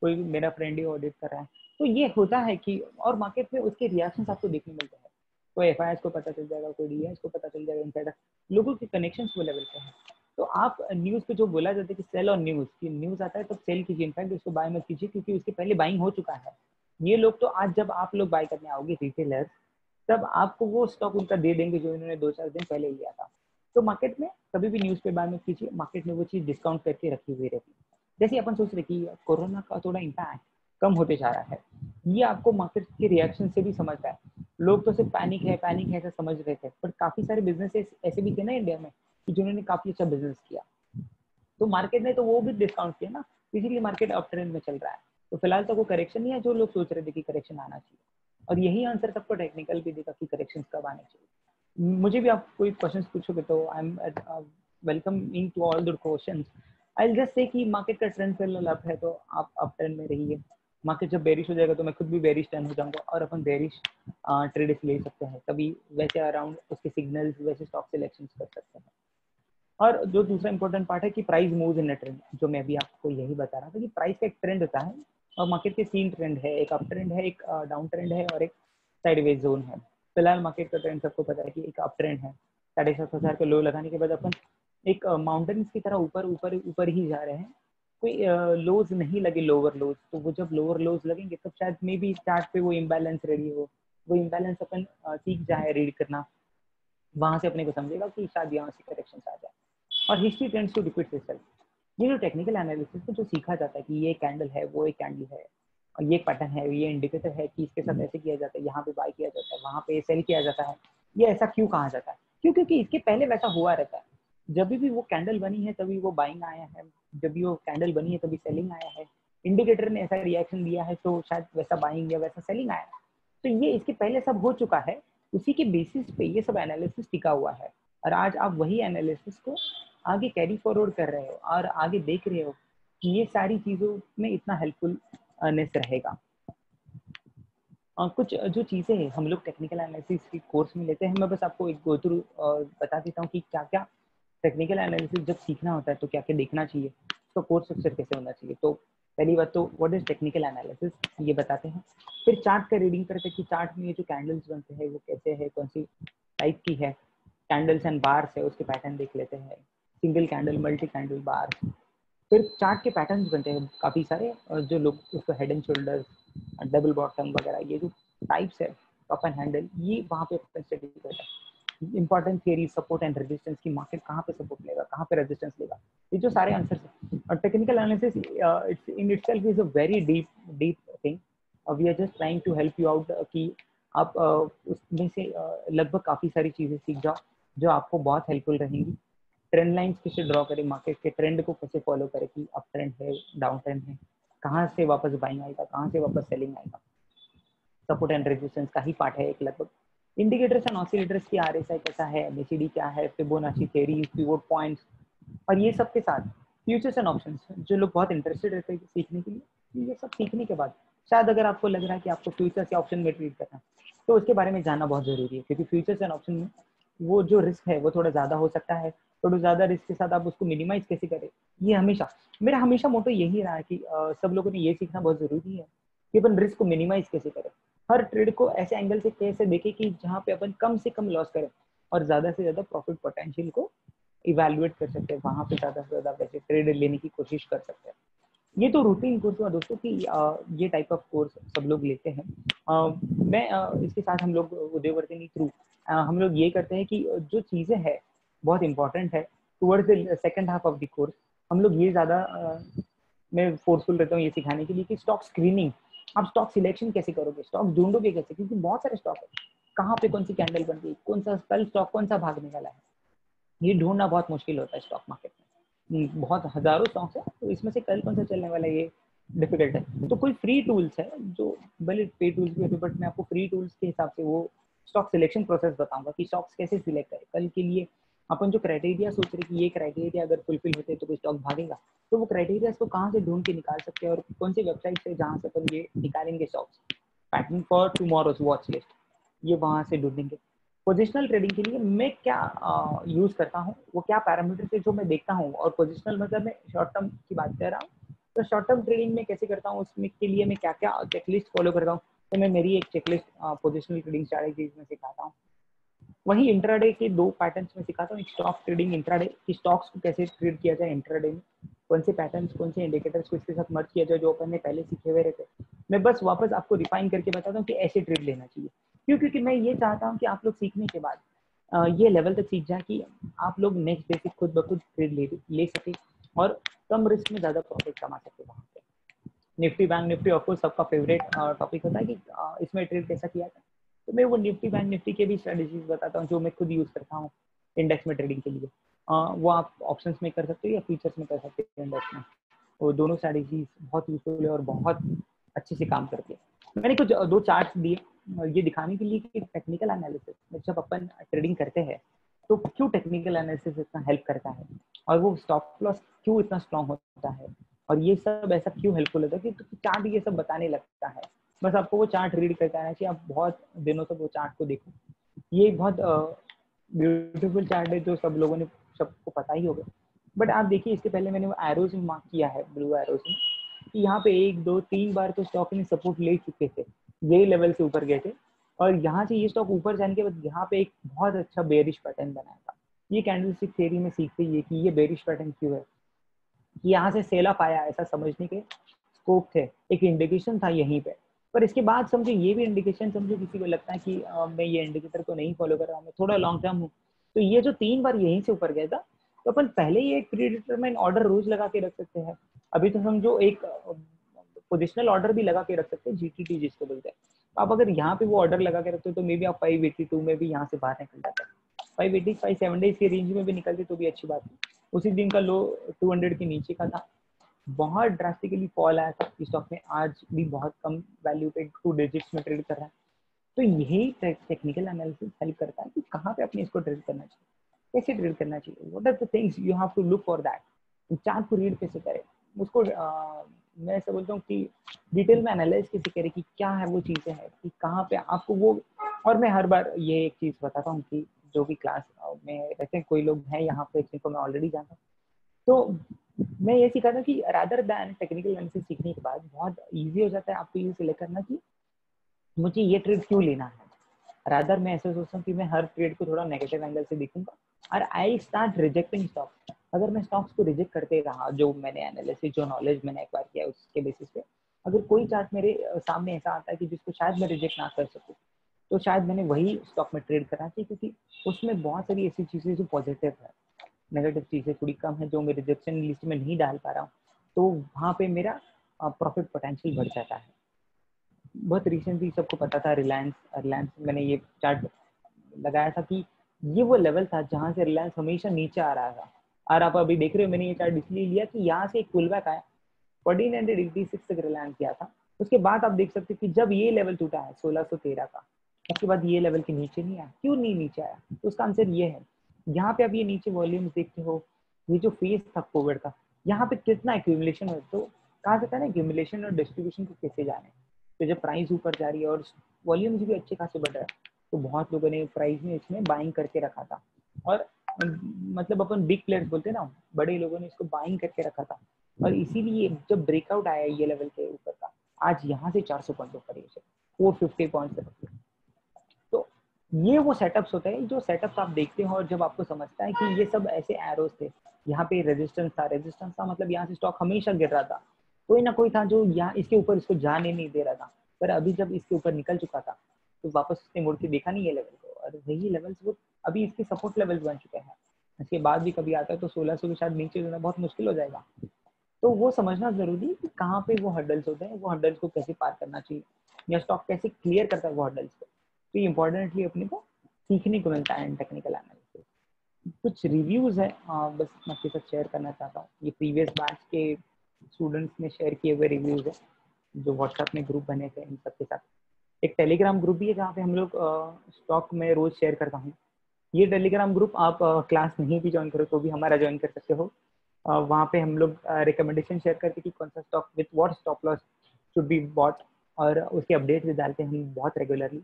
B: कोई मेरा फ्रेंड ही ऑडिट कर रहा है। तो ये होता है कि और मार्केट में उसके रिएक्शंस आपको देखने मिलते हैं। कोई एफआईआर को पता चल जाएगा, कोई डीएस को पता चल जाएगा, इनसाइडर लोगों के कनेक्शंस वो लेवल पे है। तो आप न्यूज़ पे जो बोला जाता है कि सेल और न्यूज़, कि न्यूज़ आता है तब सेल कीजिए, इनफैक्ट उसको बाय मत कीजिए क्योंकि उसके पहले बाइंग हो चुका है। ये लोग तो आज जब आप लोग बाय करने आओगे रिटेलर्स, तब आपको वो स्टॉक उनका दे देंगे जो इन्होंने 2-4 दिन पहले लिया था। तो मार्केट में कभी भी न्यूज़ पे बाय मत कीजिए, मार्केट में वो चीज़ डिस्काउंट करके रखी हुई रहती है। जैसे अपन सोच रहे कि कोरोना का थोड़ा इम्पैक्ट कम होते जा रहा है, ये आपको मार्केट के रिएक्शन से भी समझता है। लोग तो सिर्फ पैनिक है ऐसा समझ रहे थे, बट काफी सारे बिजनेसेस ऐसे भी थे ना इंडिया में कि जिन्होंने काफी अच्छा बिजनेस किया, तो मार्केट ने तो वो भी डिस्काउंट किया ना, इसीलिए मार्केट अप ट्रेंड में चल रहा है। तो फिलहाल तो वो करेक्शन नहीं है जो लोग सोच रहे थे कि करेक्शन आना चाहिए, और यही आंसर सबको टेक्निकल भी देगा कि करेक्शन कब आने चाहिए। मुझे भी आप कोई क्वेश्चन पूछोगे तो I am welcoming to all the questions. I just say कि मार्केट का ट्रेंड फिलहाल अप है तो आप अप ट्रेंड में रहिए। मार्केट जब बेरिश हो जाएगा तो मैं खुद भी बेरिश टर्न हो जाऊंगा और अपन बेरिश ट्रेड ले सकते हैं, तभी वैसे अराउंड उसके सिग्नल्स वैसे स्टॉक सिलेक्शन कर सकते हैं। और जो दूसरा इंपॉर्टेंट पार्ट है कि प्राइस मूव इन ट्रेंड, जो मैं भी आपको यही बता रहा था कि प्राइस का एक ट्रेंड होता है और मार्केट के 3 ट्रेंड है, एक अप ट्रेंड है, एक डाउन ट्रेंड है और एक साइडवेज जोन है। फिलहाल मार्केट का ट्रेंड सबको पता है कि एक अप ट्रेंड है, 7,500 का लो लगाने के बाद अपन एक माउंटेन्स की तरह ऊपर ऊपर ऊपर ही जा रहे हैं। कोई लोज नहीं लगे, लोअर लोज, तो वो जब लोअर लोज लगेंगे तब शायद मे बी चार्ट पे वो इम्बैलेंस रेडी हो, वो इम्बैलेंस अपन सीख जाए रीड करना, वहां से अपने को समझेगा कि शायद यहाँ से करेक्शन आ जाए। और history tends to repeat itself. ये जो टेक्निकल एनालिसिस में जो सीखा जाता है कि ये कैंडल है, वो एक कैंडल है, और ये पैटर्न है, ये इंडिकेटर है कि इसके साथ ऐसे किया जाता है, यहाँ पे बाय किया जाता है, वहाँ पे सेल किया जाता है, ये ऐसा क्यों कहा जाता है? क्यों? क्योंकि इसके पहले वैसा हुआ रहता है। जब भी वो कैंडल बनी है तभी वो बाइंग आया है, जब भी वो कैंडल बनी है तभी सेलिंग आया है, इंडिकेटर ने ऐसा रिएक्शन दिया है तो शायद वैसा बाइंग या वैसा सेलिंग आया है। तो ये इसके पहले सब हो चुका है, उसी के बेसिस पे ये सब एनालिसिस टिका हुआ है। और आज आप वही एनालिसिस को आगे कैरी फॉरवर्ड कर रहे हो और आगे देख रहे हो कि ये सारी चीजों में इतना हेल्पफुलनेस रहेगा। कुछ जो चीज़ें हैं हम लोग टेक्निकल एनालिसिस के कोर्स में लेते हैं, मैं बस आपको एक गो थ्रू बता देता हूँ कि क्या क्या टेक्निकल एनालिसिस जब सीखना होता है तो क्या क्या देखना चाहिए, तो कोर्स स्ट्रक्चर कैसे होना चाहिए। तो पहली बात तो व्हाट इज टेक्निकल एनालिसिस ये बताते हैं। फिर चार्ट का रीडिंग करते हैं कि चार्ट में ये जो कैंडल्स बनते हैं वो कैसे है, कौन सी टाइप की है, कैंडल्स एंड बार्स है उसके पैटर्न देख लेते हैं, single candle, multi candle, bars. फिर चार्ट के पैटर्न्स बनते हैं काफ़ी सारे, और जो लोग उसको head and shoulder, double bottom वगैरह ये जो टाइप्स है, कप एंड हैंडल, ये वहाँ पे स्टडी करता है। Important theory, support and resistance की, मार्केट कहाँ पे सपोर्ट लेगा, कहाँ पे रेजिस्टेंस लेगा, ये जो सारे आंसर्स हैं। और technical analysis it's in itself is a very deep thing. We are just trying to help you out कि आप उसमें से लगभग काफ़ी सारी चीज़ें सीख जाओ जो आपको बहुत हेल्पफुल रहेंगी। ट्रेंड लाइंस कैसे ड्रॉ करें, मार्केट के ट्रेंड को कैसे फॉलो करें कि अप ट्रेंड है, डाउन ट्रेंड है, कहाँ से वापस बाइंग आएगा, कहाँ से वापस सेलिंग आएगा। सपोर्ट एंड रेजिस्टेंस का ही पार्ट है एक लगभग। इंडिकेटर्स एंड ऑसिलेटर्स की आरएसआई कैसा है, एमएसीडी क्या है, फिबोनाची थ्योरी, पिवोट पॉइंट्स, और ये सब के साथ फ्यूचर्स एंड ऑप्शंस। जो लोग बहुत इंटरेस्टेड रहते हैं सीखने के लिए, ये सब सीखने के बाद शायद अगर आपको लग रहा है कि आपको फ्यूचर्स या ऑप्शन में ट्रेड करना है तो उसके बारे में जानना बहुत जरूरी है, क्योंकि फ्यूचर्स एंड ऑप्शन में वो जो रिस्क है वो थोड़ा ज्यादा हो सकता है। थोड़ा ज्यादा रिस्क के साथ आप उसको मिनिमाइज कैसे करें, ये हमेशा मेरा हमेशा मोटो यही रहा है कि सब लोगों ने ये सीखना बहुत जरूरी है कि अपन रिस्क को मिनिमाइज कैसे करें। हर ट्रेड को ऐसे एंगल से कैसे देखें कि जहाँ पे अपन कम से कम लॉस करें और ज्यादा से ज्यादा प्रॉफिट पोटेंशियल को इवेल्युएट कर सकते हैं, वहां पे ज्यादा से ज्यादा वैसे ट्रेड लेने की कोशिश कर सकते हैं। ये तो रूटीन कोर्स हुआ दोस्तों कि ये टाइप ऑफ कोर्स सब लोग लेते हैं। मैं इसके साथ हम लोग उद्योगवर्धिनी थ्रू हम लोग ये करते हैं कि जो चीज़ें हैं बहुत इंपॉर्टेंट है towards the second half of the course, हम लोग ये ज़्यादा मैं फोर्सफुल रहता हूँ ये सिखाने के लिए कि स्टॉक स्क्रीनिंग, आप स्टॉक सिलेक्शन कैसे करोगे, स्टॉक ढूंढोगे कैसे, क्योंकि बहुत सारे स्टॉक है, कहाँ पे कौन सी कैंडल बन गई, कौन सा कल स्टॉक कौन सा भागने वाला है, ये ढूंढना बहुत मुश्किल होता है स्टॉक मार्केट में। बहुत हजारों स्टॉक्स है तो इसमें से कल कौन सा चलने वाला है ये डिफिकल्ट है। तो कोई फ्री टूल्स है जो भले पे टूल्स भी होते, बट मैं आपको फ्री टूल्स के हिसाब से वो स्टॉक सिलेक्शन प्रोसेस बताऊंगा कि स्टॉक्स कैसे सिलेक्ट करें कल के लिए। अपन जो क्राइटेरिया सोच रहे कि ये क्राइटेरिया अगर फुलफिल होते हैं तो कोई स्टॉक भागेगा, तो वो क्राइटेरिया को कहाँ से ढूंढ के निकाल सकते हैं और कौन सी वेबसाइट से जहाँ से अपन ये निकालेंगे stocks, pattern for tomorrow's watch list, ये वहाँ से ढूंढेंगे। पोजिशनल ट्रेडिंग के लिए मैं क्या यूज करता हूँ, वो क्या पैरामीटर्स है जो मैं देखता हूँ, और पोजिशनल मतलब मैं शॉर्ट टर्म की बात कर रहा हूँ, तो शॉर्ट टर्म ट्रेडिंग में कैसे करता हूँ उसमें के लिए मैं क्या क्या चेकलिस्ट फॉलो करता हूँ, तो मैं मेरी एक चेकलिस्ट पोजिशनल ट्रेडिंग स्ट्रैटेजीज में सिखाता हूँ। वहीं इंट्राडे के दो पैटर्न्स में सिखाता हूँ, एक स्टॉक ट्रेडिंग इंट्राडे कि स्टॉक्स को कैसे ट्रेड किया जाए इंट्राडे में, कौन से पैटर्न्स कौन से इंडिकेटर्स को इसके साथ मर्ज किया जाए जो अपन ने पहले सीखे हुए रहते। मैं बस वापस आपको रिफाइन करके बताता हूँ कि ऐसे ट्रेड लेना चाहिए, क्यों, क्योंकि मैं ये चाहता हूँ कि आप लोग सीखने के बाद ये लेवल तक सीख जाए कि आप लोग नेक्स्ट डे से खुद ब खुद ट्रेड ले सके और कम रिस्क में ज्यादा प्रॉफिट कमा सके। वहाँ पे निफ्टी बैंक निफ्टी ऑफकोर्स सबका फेवरेट टॉपिक होता है कि इसमें ट्रेड कैसा किया जाए, तो मैं वो निफ्टी बैंक निफ्टी के भी स्ट्रेटेजीज बताता हूँ जो मैं खुद यूज करता हूँ इंडेक्स में ट्रेडिंग के लिए। वो आप ऑप्शंस में कर सकते हो या फ्यूचर्स में कर सकते हो इंडेक्स में, वो दोनों स्ट्रेटेजीज बहुत यूजफुल है और बहुत अच्छे से काम करती है। मैंने कुछ दो चार्ट्स दिए ये दिखाने के लिए कि टेक्निकल एनालिसिस में जब अपन ट्रेडिंग करते हैं तो क्यों टेक्निकल एनालिसिस इतना हेल्प करता है और वो स्टॉप लॉस क्यों इतना स्ट्रॉन्ग होता है और ये सब ऐसा क्यों हेल्पफुल होता है कि चार्ट ये सब बताने लगता है। बस आपको वो चार्ट रीड करके आना चाहिए, आप बहुत दिनों तक वो चार्ट को देखो। ये बहुत ब्यूटीफुल चार्ट है जो सब लोगों ने सबको पता ही होगा, बट आप देखिए इसके पहले मैंने वो एरोज में मार्क किया है ब्लू एरोज में कि यहाँ पे 1 2 3 बार तो स्टॉक ने सपोर्ट ले चुके थे, यही लेवल से ऊपर गए थे और यहाँ से ये स्टॉक ऊपर जाने के बाद यहाँ पे एक बहुत अच्छा बेरिश पैटर्न बनाया था। ये कैंडलस्टिक थ्योरी में सीखते ही है कि ये बेरिश पैटर्न क्यों है, कि यहाँ से सेल अप आया ऐसा समझने के स्कोप थे, एक इंडिकेशन था यहीं पे। पर इसके बाद समझो ये भी इंडिकेशन, समझो किसी को लगता है कि मैं ये इंडिकेटर को नहीं फॉलो कर रहा हूँ, मैं थोड़ा लॉन्ग टर्म हूँ, तो ये जो 3 बार यहीं से ऊपर गया था तो अपन पहले ही एक प्री डिटरमाइंड ऑर्डर रोज लगा के रख सकते हैं। अभी तो समझो एक पोजिशनल ऑर्डर भी लगा के रख सकते हैं, जीटीटी जिसको बोलते हैं। तो आप अगर यहाँ पे वो ऑर्डर लगा के रखते हो तो मे बी आप 582 में भी यहाँ से बाहर निकल जाते हैं, 585 7 डेज के रेंज में भी निकलते तो भी अच्छी बात है। उसी दिन का लो 200 के नीचे का था, बहुत ड्रास्टिकली फॉल आया था स्टॉक में, आज भी बहुत कम वैल्यू पे 2 डिजिट्स में ट्रेड कर रहा है। तो यही टेक्निकल एनालिसिस हेल्प करता है कि कहाँ पे अपने इसको ट्रेड करना चाहिए, कैसे ट्रेड करना चाहिए, what are the things you have to look for that, chart को रीड कैसे करें, उसको मैं ऐसा बोलता हूँ कि डिटेल में एनालाइज कैसे करें कि क्या है वो चीजें हैं, कि कहाँ पे आपको वो। और मैं हर बार ये एक चीज बताता हूँ कि जो भी क्लास में रहते हैं कोई लोग हैं यहाँ पे जिनको मैं ऑलरेडी जानता हूँ, तो मैं ये सिखाता हूँ कि रादर दैन टेक्निकल एनालिसिस सीखने के बाद बहुत ईजी हो जाता है आपको ये सिलेक्ट करना कि मुझे ये ट्रेड क्यों लेना है। रादर मैं ऐसे सोचता हूँ कि मैं हर ट्रेड को थोड़ा नेगेटिव एंगल से देखूंगा और आई स्टार्ट रिजेक्टिंग स्टॉक। अगर मैं स्टॉक्स को रिजेक्ट करते रहा, जो मैंने एनालिसिस, जो नॉलेज मैंने एक्वायर किया है उसके बेसिस पे, अगर कोई चार्ट मेरे सामने ऐसा आता है कि जिसको शायद मैं रिजेक्ट ना कर सकूँ, तो शायद मैंने वही स्टॉक में ट्रेड करना चाहिए, क्योंकि उसमें बहुत सारी ऐसी चीजें जो पॉजिटिव है, नेगेटिव चीजें थोड़ी कम है जो मैं रिजेक्शन लिस्ट में नहीं डाल पा रहा हूँ, तो वहाँ पे मेरा प्रॉफिट पोटेंशियल बढ़ जाता है। बहुत रिसेंटली सबको पता था रिलायंस मैंने ये चार्ट लगाया था कि ये वो लेवल था जहां से रिलायंस हमेशा नीचे आ रहा था। और आप अभी देख रहे हो, मैंने ये चार्ट इसलिए लिया कि यहाँ से एक पुल बैक आया, 1486 तक रिलायंस गया था। उसके बाद आप देख सकते हो कि जब ये लेवल टूटा है 1613 का, उसके बाद ये लेवल के नीचे नहीं आया। क्यों नहीं नीचे आया? तो उसका आंसर ये है, यहाँ पे आप ये नीचे वॉल्यूम्स देखते हो, ये जो फेज था कोविड का, यहाँ पे कितना एक्यूमुलेशन है। तो कहा जाता है ना, एक्यूमुलेशन और डिस्ट्रीब्यूशन को कैसे जाने। तो जब प्राइस ऊपर जा रही है और वॉल्यूम्स भी अच्छे खासे बढ़ रहे हैं, तो बहुत लोगों ने प्राइस में इसमें बाइंग करके रखा था। और मतलब अपन बिग प्लेयर्स बोलते हैं ना, बड़े लोगों ने इसको बाइंग करके रखा था। और इसीलिए जब ब्रेकआउट आया ये लेवल के ऊपर का, आज यहाँ से 400 पॉइंट ऊपर है, 450 पॉइंट। तो ये वो सेटअप्स होते हैं, जो सेटअप्स आप देखते हो और जब आपको समझता है कि ये सब ऐसे एरोस थे, यहाँ पे रेजिस्टेंस था मतलब यहाँ से स्टॉक हमेशा गिर रहा था, कोई ना कोई था जो यहाँ इसके ऊपर इसको जाने नहीं दे रहा था। पर अभी जब इसके ऊपर निकल चुका था, तो वापस उसने मुड़ के देखा नहीं ये लेवल को, और वही लेवल्स वो अभी इसके सपोर्ट लेवल्स बन चुके हैं। इसके बाद भी कभी आता है तो 1600 के शायद नीचे जाना बहुत मुश्किल हो जाएगा। तो वो समझना जरूरी है कि कहाँ पे वो हर्डल्स होते हैं, वो हर्डल्स को कैसे पार करना चाहिए, या स्टॉक कैसे क्लियर करता है वो हर्डल्स को। तो इम्पोर्टेंटली अपने को सीखने को मिलता है टेक्निकल एनालिसिस। कुछ रिव्यूज है बस मैं आपके साथ शेयर करना चाहता हूँ। ये प्रीवियस बैच के स्टूडेंट्स ने शेयर किए हुए रिव्यूज है, जो व्हाट्सएप में ग्रुप बने थे इन सबके साथ। एक टेलीग्राम ग्रुप भी है जहाँ पे हम लोग स्टॉक में रोज शेयर करता हूँ। ये टेलीग्राम ग्रुप आप क्लास नहीं भी ज्वाइन करो तो भी हमारा ज्वाइन कर सकते हो। वहाँ पे हम लोग रिकमेंडेशन शेयर करके कि कौन सा stock with what stop loss should be bought, और उसके अपडेट्स भी डालते हैं हम बहुत रेगुलरली।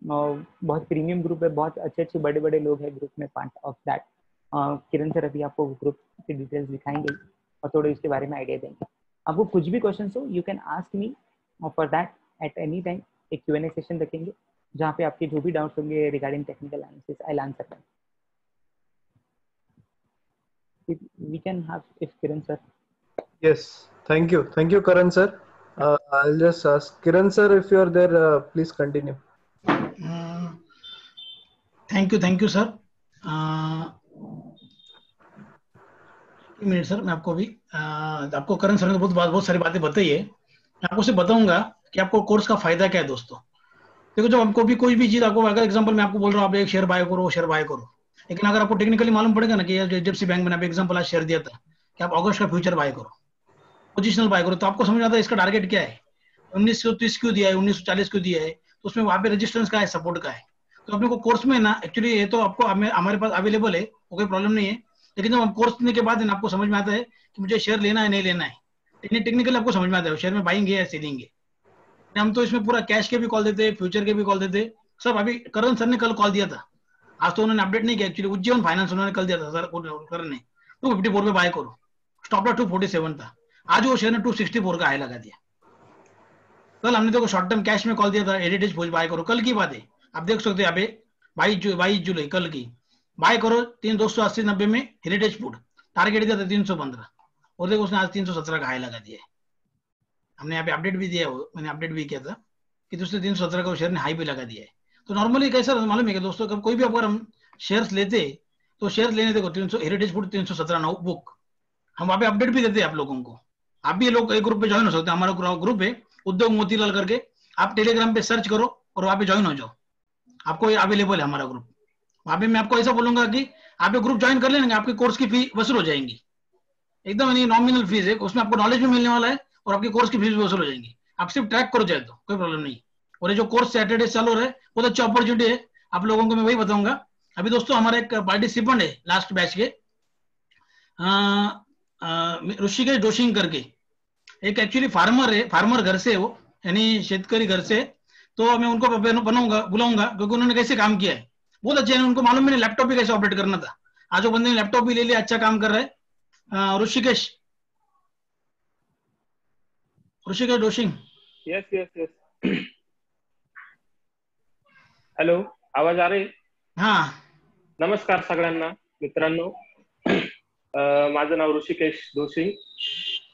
B: बहुत प्रीमियम ग्रुप है, बहुत अच्छे बड़े बड़े लोग हैं ग्रुप में, part of that. Kiran sir अभी आपको ग्रुप की डिटेल्स दिखाएंगे और थोड़े इसके बारे में आइडिया देंगे। आपको कुछ भी क्वेश्चन हो, you can ask me for that at any time. एक Q&A सेशन रखेंगे जहाँ पे आपके जो भी डाउट्स होंगे regarding technical analysis I will answer them. We can have if Kiran sir.
C: Yes, thank you Karan sir. I'll just ask Kiran sir if you are there, please continue.
D: Thank you sir. एक मिनट सर, मैं आपको अभी आपको करण सर ने बहुत सारी बातें बताई है। मैं आपको सिर्फ बताऊंगा कि आपको कोर्स का फायदा क्या है दोस्तों। देखो, जब हमको भी कोई भी चीज, आपको अगर एग्जांपल मैं आपको बोल रहा हूँ आप एक शेयर बाय करो, शेयर बाय करो, लेकिन अगर आपको टेक्निकली मालूम पड़ेगा ना कि HDFC बैंक में एग्जांपल आज शेयर दिया था कि आप अगस्त का फ्यूचर बाय करो, पोजिशनल बाय करो, तो आपको समझ आता है इसका टारगेट क्या है, 1930 क्यों दिया है, 1940 क्यों दिया है, तो उसमें वहां पे रेजिस्टेंस का है, सपोर्ट का है। तो अपने को कोर्स में ना एक्चुअली ये तो आपको हमारे पास अवेलेबल है, कोई प्रॉब्लम नहीं है, लेकिन जब हम कोर्स लेने के बाद आपको समझ में आता है कि मुझे शेयर लेना है नहीं लेना है, टेक्निकली आपको समझ में आता है शेयर में बाइंग है या सेलिंग है। हम तो इसमें पूरा कैश के भी कॉल देते, फ्यूचर के भी कॉल देते सब। अभी करण सर ने कल कॉल दिया था, आज तो उन्होंने अपडेट नहीं किया एक्चुअली, उज्जीवन फाइनेंस उन्होंने कल दिया था सर, करण ने 254 पे बाय करो, स्टॉप लॉस 247 था, आज वो शेयर ने 264 का हाई लगा दिया। कल हमने देखो शॉर्ट टर्म कैश में कॉल दिया था, हेरिटेज फूड बाय करो, कल की बात है, आप देख सकते हैं यहाँ पे 22 जुलाई कल की, बाय करो 280-90 में हेरिटेज फूड, टारगेट दिया था 315, और देखो उसने आज 317 का हाई लगा दिया है। हमने यहाँ पे अपडेट भी दिया, मैंने अपडेट भी किया था कि दूसरे 317 का शेयर ने हाई भी लगा दिया है। तो नॉर्मली कैसा मालूम है कि दोस्तों, कब कोई भी अगर हम शेयर्स लेते तो शेयर लेने देखो 300 हेरिटेज फूड 317 बुक, हम वहाँ पे अपडेट भी देते हैं आप लोगों को। आप भी लोग एक ग्रुप पे ज्वाइन हो सकते हैं, हमारा ग्रुप है उद्योग मोतीलाल करके, आप टेलीग्राम पे सर्च करो और वहाँ पे ज्वाइन हो जाओ, आपको ये अवेलेबल है हमारा ग्रुप। वहाँ पे मैं आपको ऐसा बोलूंगा कि आप ग्रुप ज्वाइन कर लेंगे, आपके कोर्स की फी वसूल हो जाएंगी, एकदम नॉमिनल फीस है, उसमें आपको नॉलेज भी मिलने वाला है और आपकी कोर्स की फीस भी वसूल हो जाएंगी। आप सिर्फ ट्रैक करो जाए तो कोई प्रॉब्लम नहीं। और ये जो कोर्स सैटरडे चालू रहा है बहुत अच्छा अपॉर्चुनिटी है आप लोगों को, मैं वही बताऊंगा। अभी दोस्तों हमारा एक पार्टिसिपेंट है लास्ट बैच के, ऋषिकेश जोशी करके, एक एक्चुअली फार्मर है, फार्मर घर से है वो, यानी शेतकरी घर से, तो मैं उनको बनाऊंगा, बुलाऊंगा, क्योंकि उन्होंने कैसे काम किया है बहुत अच्छे है, उनको मालूम है लैपटॉप भी कैसे ऑपरेट करना था। आज वो बंदे ने लैपटॉप भी ले लिया, अच्छा काम कर रहा है। Rishikesh Joshi.
E: Yes yes yes. Hello, आवाज आ रही?
D: हा,
E: नमस्कार सगळ्यांना मित्रांनो. माझं नाव ऋषिकेश जोशी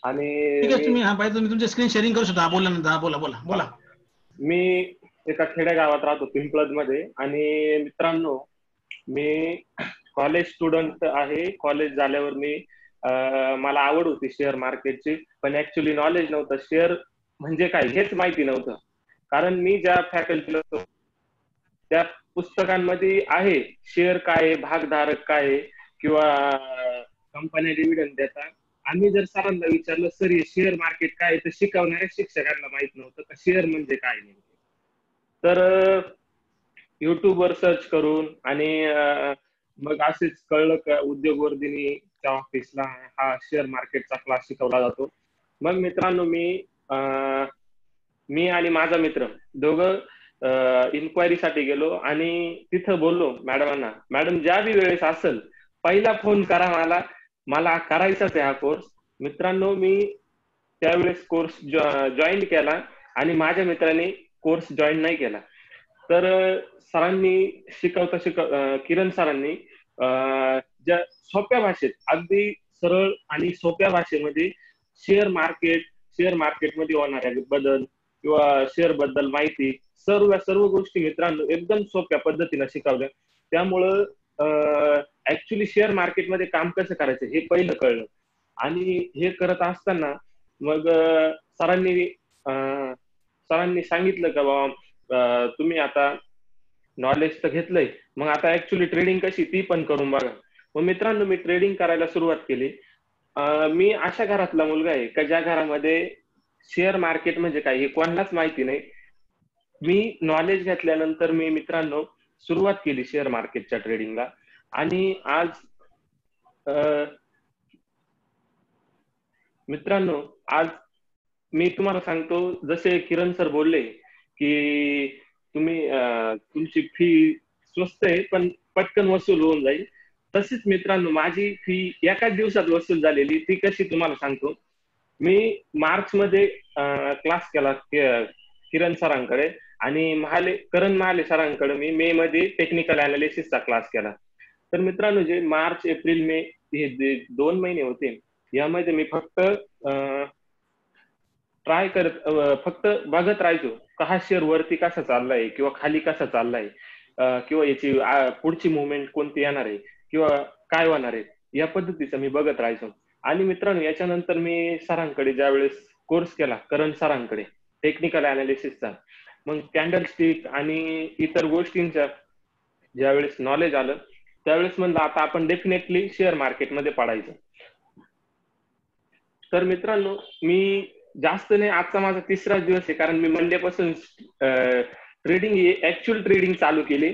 E: आणि
D: ठीक आहे, तुम्ही पाहिजे तुम्ही तुमची स्क्रीन शेअरिंग करू शकता. बोला नंतर, बोला बोला बोला.
E: मी एका खेडेगावात राहतो पिंपळद मध्ये. आणि मित्रांनो, मी कॉलेज स्टुडंट आहे. कॉलेज झाल्यावर मी मला आवड होती शेअर मार्केटची, पण ऍक्च्युली नॉलेज नव्हतं. शेअर म्हणजे काय हेच माहिती नव्हतं. कारण मी ज्या फॅकल्टीला होतो त्या पुस्तकांमध्ये आहे शेअर काय आहे, भागधारक काय आहे, किंवा कंपन्या डिव्हिडंड देतात. आम्ही जर सरांना विचारलं सर हे शेअर मार्केट काय आहे, तर शिकवणाऱ्या शिक्षकांना माहित नव्हतं का शेअर म्हणजे काय नेमके. तर युट्यूबवर सर्च करून आणि मग असेच कळलं का उद्योगवर्धिनीच्या ऑफिसला हा शेअर मार्केटचा क्लास शिकवला जातो. मग मित्रांनो, मी आणि माझा मित्र दोघं इन्क्वायरीसाठी गेलो आणि तिथं बोललो मॅडमांना, मॅडम ज्या बी वेळेस असेल पहिला फोन करा, मला करायचाच आहे हा कोर्स. मित्रांनो, मी त्यावेळेस कोर्स जॉईन केला आणि माझ्या मित्राने कोर्स जॉईन नाही केला. तर सरांनी किरण सरांनी ज्या सोप्या भाषेत, अगदी सरळ आणि सोप्या भाषेमध्ये शेअर मार्केटमध्ये होणाऱ्या बदल किंवा शेअर बद्दल माहिती सर्व गोष्टी मित्रांनो एकदम सोप्या पद्धतीने शिकवल्या. त्यामुळं ऍक्च्युली शेअर मार्केटमध्ये काम कसं करायचं हे पहिलं कळलं. आणि हे करत असताना मग सरांनी सांगितलं का बाबा तुम्ही आता नॉलेज तर घेतलंय, मग आता ऍक्च्युली ट्रेडिंग कशी ती पण करून बघा. मग मित्रांनो, मी ट्रेडिंग करायला सुरुवात केली. मी अशा घरातला मुलगा आहे का ज्या घरामध्ये शेअर मार्केट म्हणजे काय हे कोणालाच माहिती नाही. मी नॉलेज घेतल्यानंतर मी मित्रांनो सुरुवात केली शेअर मार्केटच्या ट्रेडिंगला. आणि आज मित्रांनो, आज मी तुम्हाला सांगतो, जसे किरण सर बोलले की तुमची फी स्वस्त आहे पण पटकन वसूल होऊन जाईल, तशीच मित्रांनो माझी फी एकाच दिवसात वसूल झालेली. ती कशी तुम्हाला सांगतो. मी मार्च मध्ये क्लास केला किरण सरांकडे आणि करण महाले सरांकडे मी मे मध्ये टेक्निकल अनालिसिसचा क्लास केला. तर मित्रांनो, जे मार्च एप्रिल मे हे 2 महिने होते, यामध्ये मी फक्त फक्त बघत राहायचो का हा शेअर वरती कसा चाललाय किंवा खाली कसा चाललाय, किंवा याची पुढची मुवमेंट कोणती येणार आहे किंवा काय होणार आहे, या पद्धतीचं मी बघत राहायचो. आणि मित्रांनो, याच्यानंतर मी सरांकडे ज्यावेळेस कोर्स केला करण सरांकडे टेक्निकल अनालिसिसचा, मग कॅन्डल स्टिक आणि इतर गोष्टींच्या ज्यावेळेस नॉलेज आलं त्यावेळेस म्हणलं आता आपण डेफिनेटली शेअर मार्केटमध्ये पडायचं. तर मित्रांनो, मी जास्त नाही, आजचा माझा 3रा दिवस आहे, कारण मी मंडे पासून ऍक्च्युअल ट्रेडिंग चालू केली.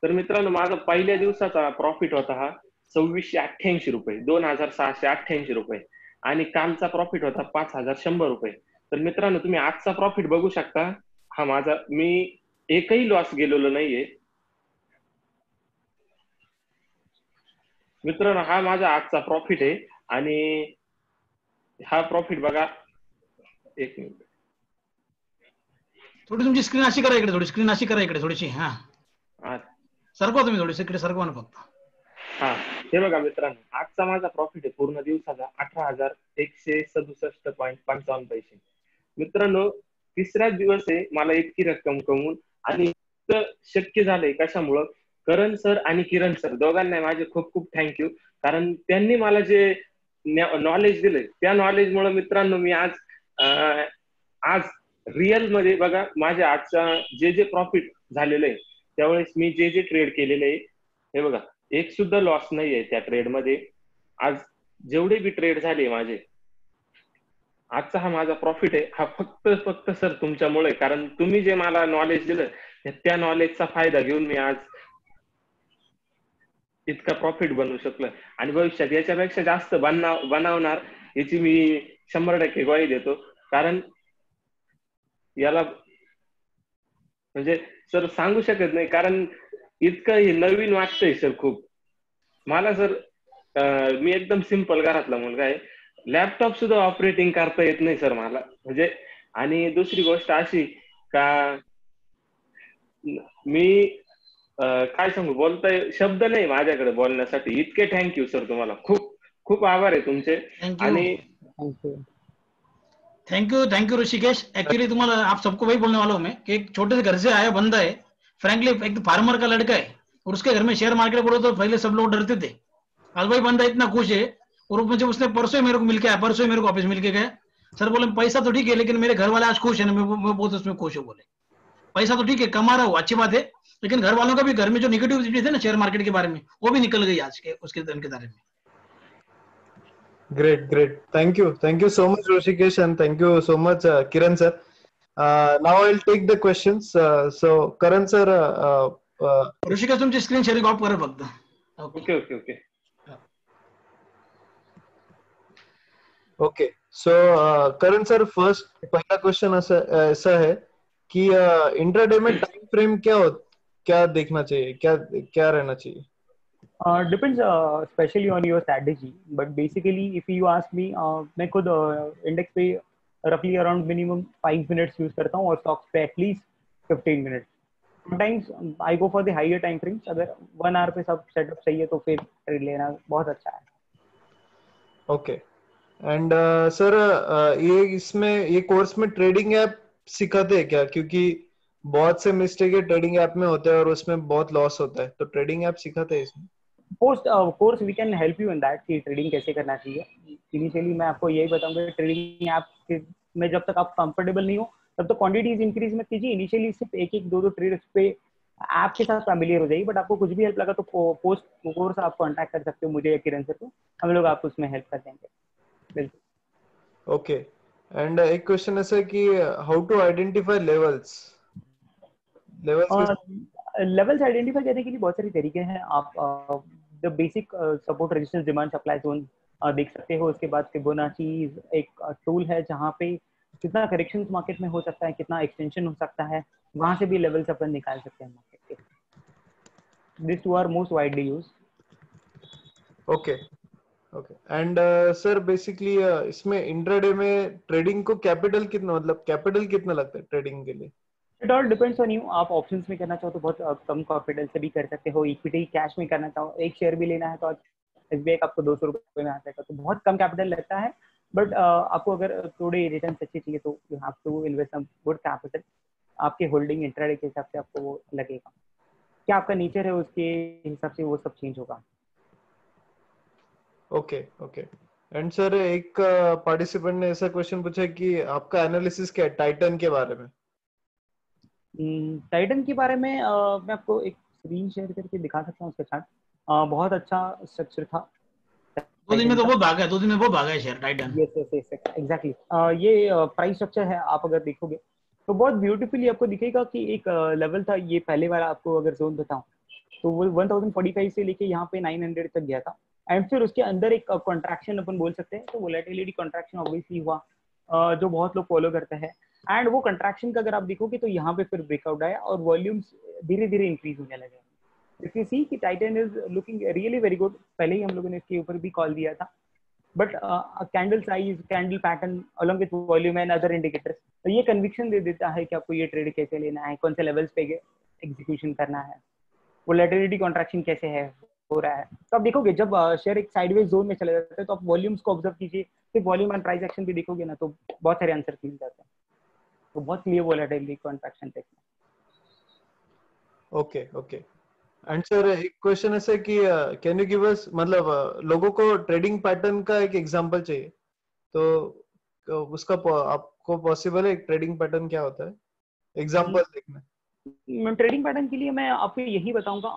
E: तर मित्रांनो, माझा पहिल्या दिवसाचा प्रॉफिट होता हा 2688 रुपये, 2688 रुपये. आणि कालचा प्रॉफिट होता 5100 रुपये. तर मित्रांनो, तुम्ही आजचा प्रॉफिट बघू शकता. हा माझा, मी एकही लॉस गेलेलो नाहीये मित्रांनो. हा माझा आजचा प्रॉफिट आहे. आणि हा प्रॉफिट बघा, एक मिनिट,
D: थोडी तुमची स्क्रीन अशी करा इकडे, थोडी स्क्रीन अशी करा इकडे थोडीशी. हा, सरकवा तुम्ही थोडीशी इकडे, सरकवा ना फक्त.
E: हा, हे बघा मित्रांनो, आजचा माझा प्रॉफिट आहे पूर्ण दिवसाचा 18,167.55 पैसे. मित्रांनो, 3रा दिवस आहे मला इतकी रक्कम कमवून. आणि शक्य झालंय कशामुळं, करण सर आणि किरण सर दोघांना माझे खूप खूप थँक्यू. कारण त्यांनी मला जे नॉलेज दिलंय त्या नॉलेजमुळे मित्रांनो मी आज रिअल मध्ये बघा माझे आजचा जे प्रॉफिट झालेलं आहे त्यावेळेस मी जे ट्रेड केलेले आहे, हे बघा एक सुद्धा लॉस नाहीये त्या ट्रेड मध्ये. आज जेवढे बी ट्रेड झाले माझे, आजचा हा माझा प्रॉफिट आहे हा फक्त सर तुमच्यामुळे. कारण तुम्ही जे मला नॉलेज दिलं त्या नॉलेजचा फायदा घेऊन मी आज इतका प्रॉफिट बनवू शकलो. आणि भविष्यात याच्यापेक्षा जास्त बनवणार याची मी 100% ग्वाही देतो. कारण याला म्हणजे सर सांगू शकत नाही, कारण इतकं हे नवीन वाटतंय सर खूप मला. सर मी एकदम सिंपल घरातला मुलगा आहे, लॅपटॉप सुद्धा ऑपरेटिंग करता येत नाही सर मला म्हणजे. आणि दुसरी गोष्ट अशी का मी काय सांगू, बोलताय शब्द नाही माझ्याकडे बोलण्यासाठी. इतके थँक्यू सर, तुम्हाला खूप खूप आभार आहे तुमचे. आणि
D: थैंक यू ऋषिकेश। एक्चुअली तुम्हारा आप सबको वही बोलने वाला हूँ मैं कि एक छोटे से घर से आया बंदा है, फ्रैंकली एक फार्मर का लड़का है, और उसके घर में शेयर मार्केट बोलो तो पहले सब लोग डरते थे। आज भाई बंदा इतना खुश है, और मुझे उसने परसों ही मेरे को मिल के आया, परसों ही मेरे को ऑफिस मिल के गया। सर बोले पैसा तो ठीक है, लेकिन मेरे घर वाले आज खुश है ना, मैं बहुत उसमें खुश हूँ। बोले पैसा तो ठीक है कमा रहा हूँ, अच्छी बात है, लेकिन घर वालों का भी घर में जो निगेटिविटी थे ना शेयर मार्केट के बारे में, वो भी निकल गई आज के उसके उनके बारे में।
C: Great. Thank you so much, Rishikesh, and thank you so much, Kiran sir. Now I'll take the questions. So, Karan sir.
D: Rishikesh तुमची स्क्रीन शेअरिंग ऑफ करा फक्त.
E: Okay okay okay
C: okay. So Karan sir, first पहला क्वेश्चन ऐसा है कि इंट्राडे में टाइम फ्रेम क्या देखना चाहिए, क्या रहना चाहिए?
B: Depends especially on your strategy, but basically if you ask me, मैं खुद इंडेक्स पे roughly around minimum 5 minutes use करता हूँ और स्टॉक्स पे at least 15 minutes. Sometimes I go for the higher time frames. अगर 1 hour पे सब सेटअप चाहिए तो फिर ट्रेड लेना बहुत अच्छा है.
C: ओके. एंड सर ये कोर्स में ट्रेडिंग ऐप सिखाते हैं क्या? क्योंकि बहुत से मिस्टेक ट्रेडिंग ऐप में होते हैं और उसमें बहुत लॉस होता है, तो ट्रेडिंग ऐप सिखाते हैं इसमें?
B: Post course we can help you in that कि ट्रेडिंग कैसे करना चाहिए. इनिशियली मैं आपको यही बताऊंगा, ट्रेडिंग ऐप में जब तक आप कंफर्टेबल नहीं हो तब तो क्वांटिटीज इंक्रीज मत कीजिए. इनिशियली सिर्फ एक दो ट्रेड पे ऐप के साथ फैमिलियर हो जाइए. बट आपको कुछ भी हेल्प लगा तो पोस्ट कोर्स आप कांटेक्ट कर सकते हो मुझे या किरण सर को, हम लोग आपको उसमें हेल्प कर देंगे. बिल्कुल.
C: ओके. एंड एक क्वेश्चन ऐसा कि how to identify levels
B: identify करने के लिए बहुत सारे तरीके हैं. आप the basic support resistance demand supply zone देख सकते हो. उसके बाद फिबोनाची एक टूल है जहाँ पे कितना करेक्शन मार्केट में हो सकता है, कितना एक्सटेंशन हो सकता है, वहां से भी लेवल्स अपन निकाल सकते हैं मार्केट के. This two are most widely used.
C: Okay. And sir basically इसमें इंट्राडे में ट्रेडिंग को कैपिटल कितना लगता है ट्रेडिंग के लिए?
B: It all depends on you. आप ऑप्शंस में करना चाहो तो बहुत कम कैपिटल से भी कर सकते हो. इक्विटी कैश में करना चाहो, एक शेयर भी लेना है तो SBI आपको 200 रुपए में आ जाएगा, तो बहुत कम कैपिटल लगता है. बट आपको अगर थोड़े रिटर्न अच्छे चाहिए तो you have to invest some good capital. आपके होल्डिंग इंट्राडे के हिसाब से आपको वो लगेगा, क्या आपका नेचर है उसके हिसाब से वो सब चेंज होगा.
C: ओके. एंड सर एक पार्टिसिपेंट ने ऐसा क्वेश्चन पूछा कि आपका एनालिसिस क्या है टाइटन के बारे में?
B: टाइटन के बारे में मैं आपको एक स्क्रीन शेयर करके दिखा सकता हूँ उसका चार्ट. बहुत अच्छा स्ट्रक्चर था.
D: 2 दिन में तो बहुत भागा है शेयर टाइटन.
B: Yes exactly. ये प्राइस स्ट्रक्चर है. आप अगर देखोगे तो बहुत ब्यूटीफुली आपको दिखेगा कि एक लेवल था. ये पहले बार आपको अगर जोन बताऊं तो वो 1045 से लेके यहाँ पे 900 तक गया था. एंड फिर उसके अंदर एक कॉन्ट्रैक्शन अपन बोल सकते हैं, तो वोलेटिलिटी कॉन्ट्रैक्शन ऑब्वियसली हुआ, जो बहुत लोग फॉलो करते हैं. एंड वो कंट्रैक्शन का अगर आप देखोगे तो यहाँ पे फिर ब्रेकआउट आया और वॉल्यूम्स धीरे धीरे इंक्रीज होने लगे. इफ यू सी कि Titan is looking really very good. पहले ही हम लोगों ने इसके ऊपर भी कॉल दिया था. But candle size, candle pattern along with volume and other indicators, तो ये कन्विक्शन दे देता है कि आपको ये ट्रेड कैसे लेना है, कौन से लेवल्स पे एग्जीक्यूशन करना है, वोलेटिलिटी कॉन्ट्रैक्शन कैसे है हो रहा है. तो आप देखोगे जब शेयर एक साइडवेज जोन में चले जाते हैं तो आप वॉल्यूम्स को ऑब्जर्व कीजिए. सिर्फ वॉल्यूम एंड प्राइस एक्शन भी देखोगे ना तो बहुत सारे आंसर मिल जाते हैं. तो बहुत क्लियर वोलेटिलिटी कॉन्ट्रैक्शन देखना.
C: ओके. एंड सर एक क्वेश्चन ऐसा है कि कैन यू गिव अस, मतलब लोगों को ट्रेडिंग पैटर्न का एक एग्जांपल चाहिए, तो उसका आपको पॉसिबल है? एक ट्रेडिंग पैटर्न क्या होता है, एग्जांपल देखना.
B: ट्रेडिंग पैटर्न के लिए मैं आपको यही बताऊंगा,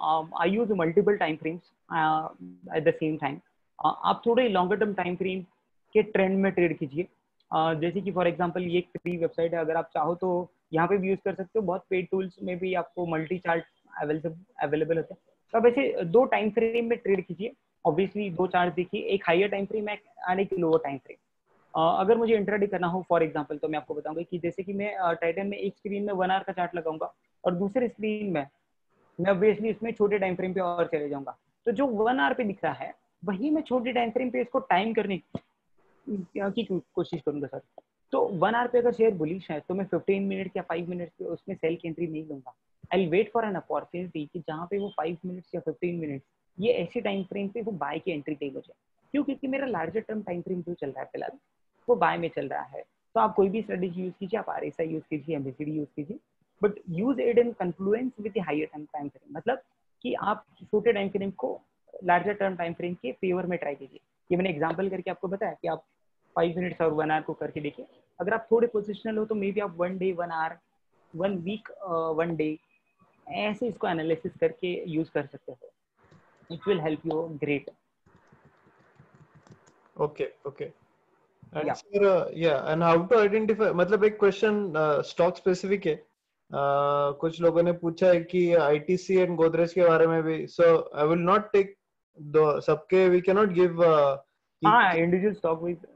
B: I use multiple time frames at the same time. आप थोड़े लॉन्गर टर्म टाइम फ्रेम के ट्रेंड में ट्रेड कीजिए. जैसे कि फॉर एग्जांपल ये एक फ्री वेबसाइट है, अगर आप चाहो तो यहाँ पे भी यूज कर सकते हो. बहुत पेड टूल्स में भी आपको मल्टी चार्ट अवेलेबल होते हैं. तो आप ऐसे 2 टाइम फ्रेम में ट्रेड कीजिए. ऑब्वियसली 2 चार्ट देखिए, एक हाइयर टाइम फ्रेम एंड एक लोअर टाइम फ्रेम. अगर मुझे इंट्राडे करना हो फॉर एग्जांपल, तो मैं आपको बताऊंगा कि जैसे कि मैं टाइटन में एक स्क्रीन में 1 आवर का चार्ट लगाऊंगा और दूसरे स्क्रीन में मैं ऑब्वियसली इसमें छोटे टाइम फ्रेम पे और चले जाऊंगा। तो जो 1 आवर पे दिख रहा है वही मैं छोटे टाइम फ्रेम पे इसको टाइम करने की कोशिश करूंगा सर। तो 1 आवर पे अगर शेयर बुलिश है तो मैं 15 मिनट या 5 मिनट पे उसमें सेल की एंट्री नहीं लूंगा। I wait for an opportunity कि जहाँ पे वो 5 मिनट्स या 15 मिनट्स ये ऐसे टाइम फ्रेम पे वो बाय की एंट्री टेक हो जाए। क्यों? क्योंकि मेरा लार्जर टर्म टाइम फ्रेम जो चल रहा है फिलहाल वो बाय में चल रहा है। तो आप कोई भी स्ट्रेटेजी यूज कीजिए, आप RSI यूज कीजिए, MACD यूज कीजिए, but use it in confluence with the higher time frame. मतलब कि आप छोटे टाइम फ्रेम को लार्जर टर्म टाइम फ्रेम के फेवर में ट्राई कीजिए। ये मैंने एग्जांपल करके आपको बताया कि आप 5 मिनट्स और 1 आवर को करके देखिए। अगर आप थोड़े पोजिशनल हो तो मे बी आप 1 डे 1 आवर 1 वीक 1 डे ऐसे इसको एनालिसिस करके यूज कर सकते हो। It will help you great.
C: Okay okay. And sir, yeah, and how to identify, मतलब एक क्वेश्चन स्टॉक स्पेसिफिक है। कुछ लोगों ने पूछा है कि ITC एंड गोदरेज के बारे में भी, so I will not take सबके, we can not give
B: individual stock with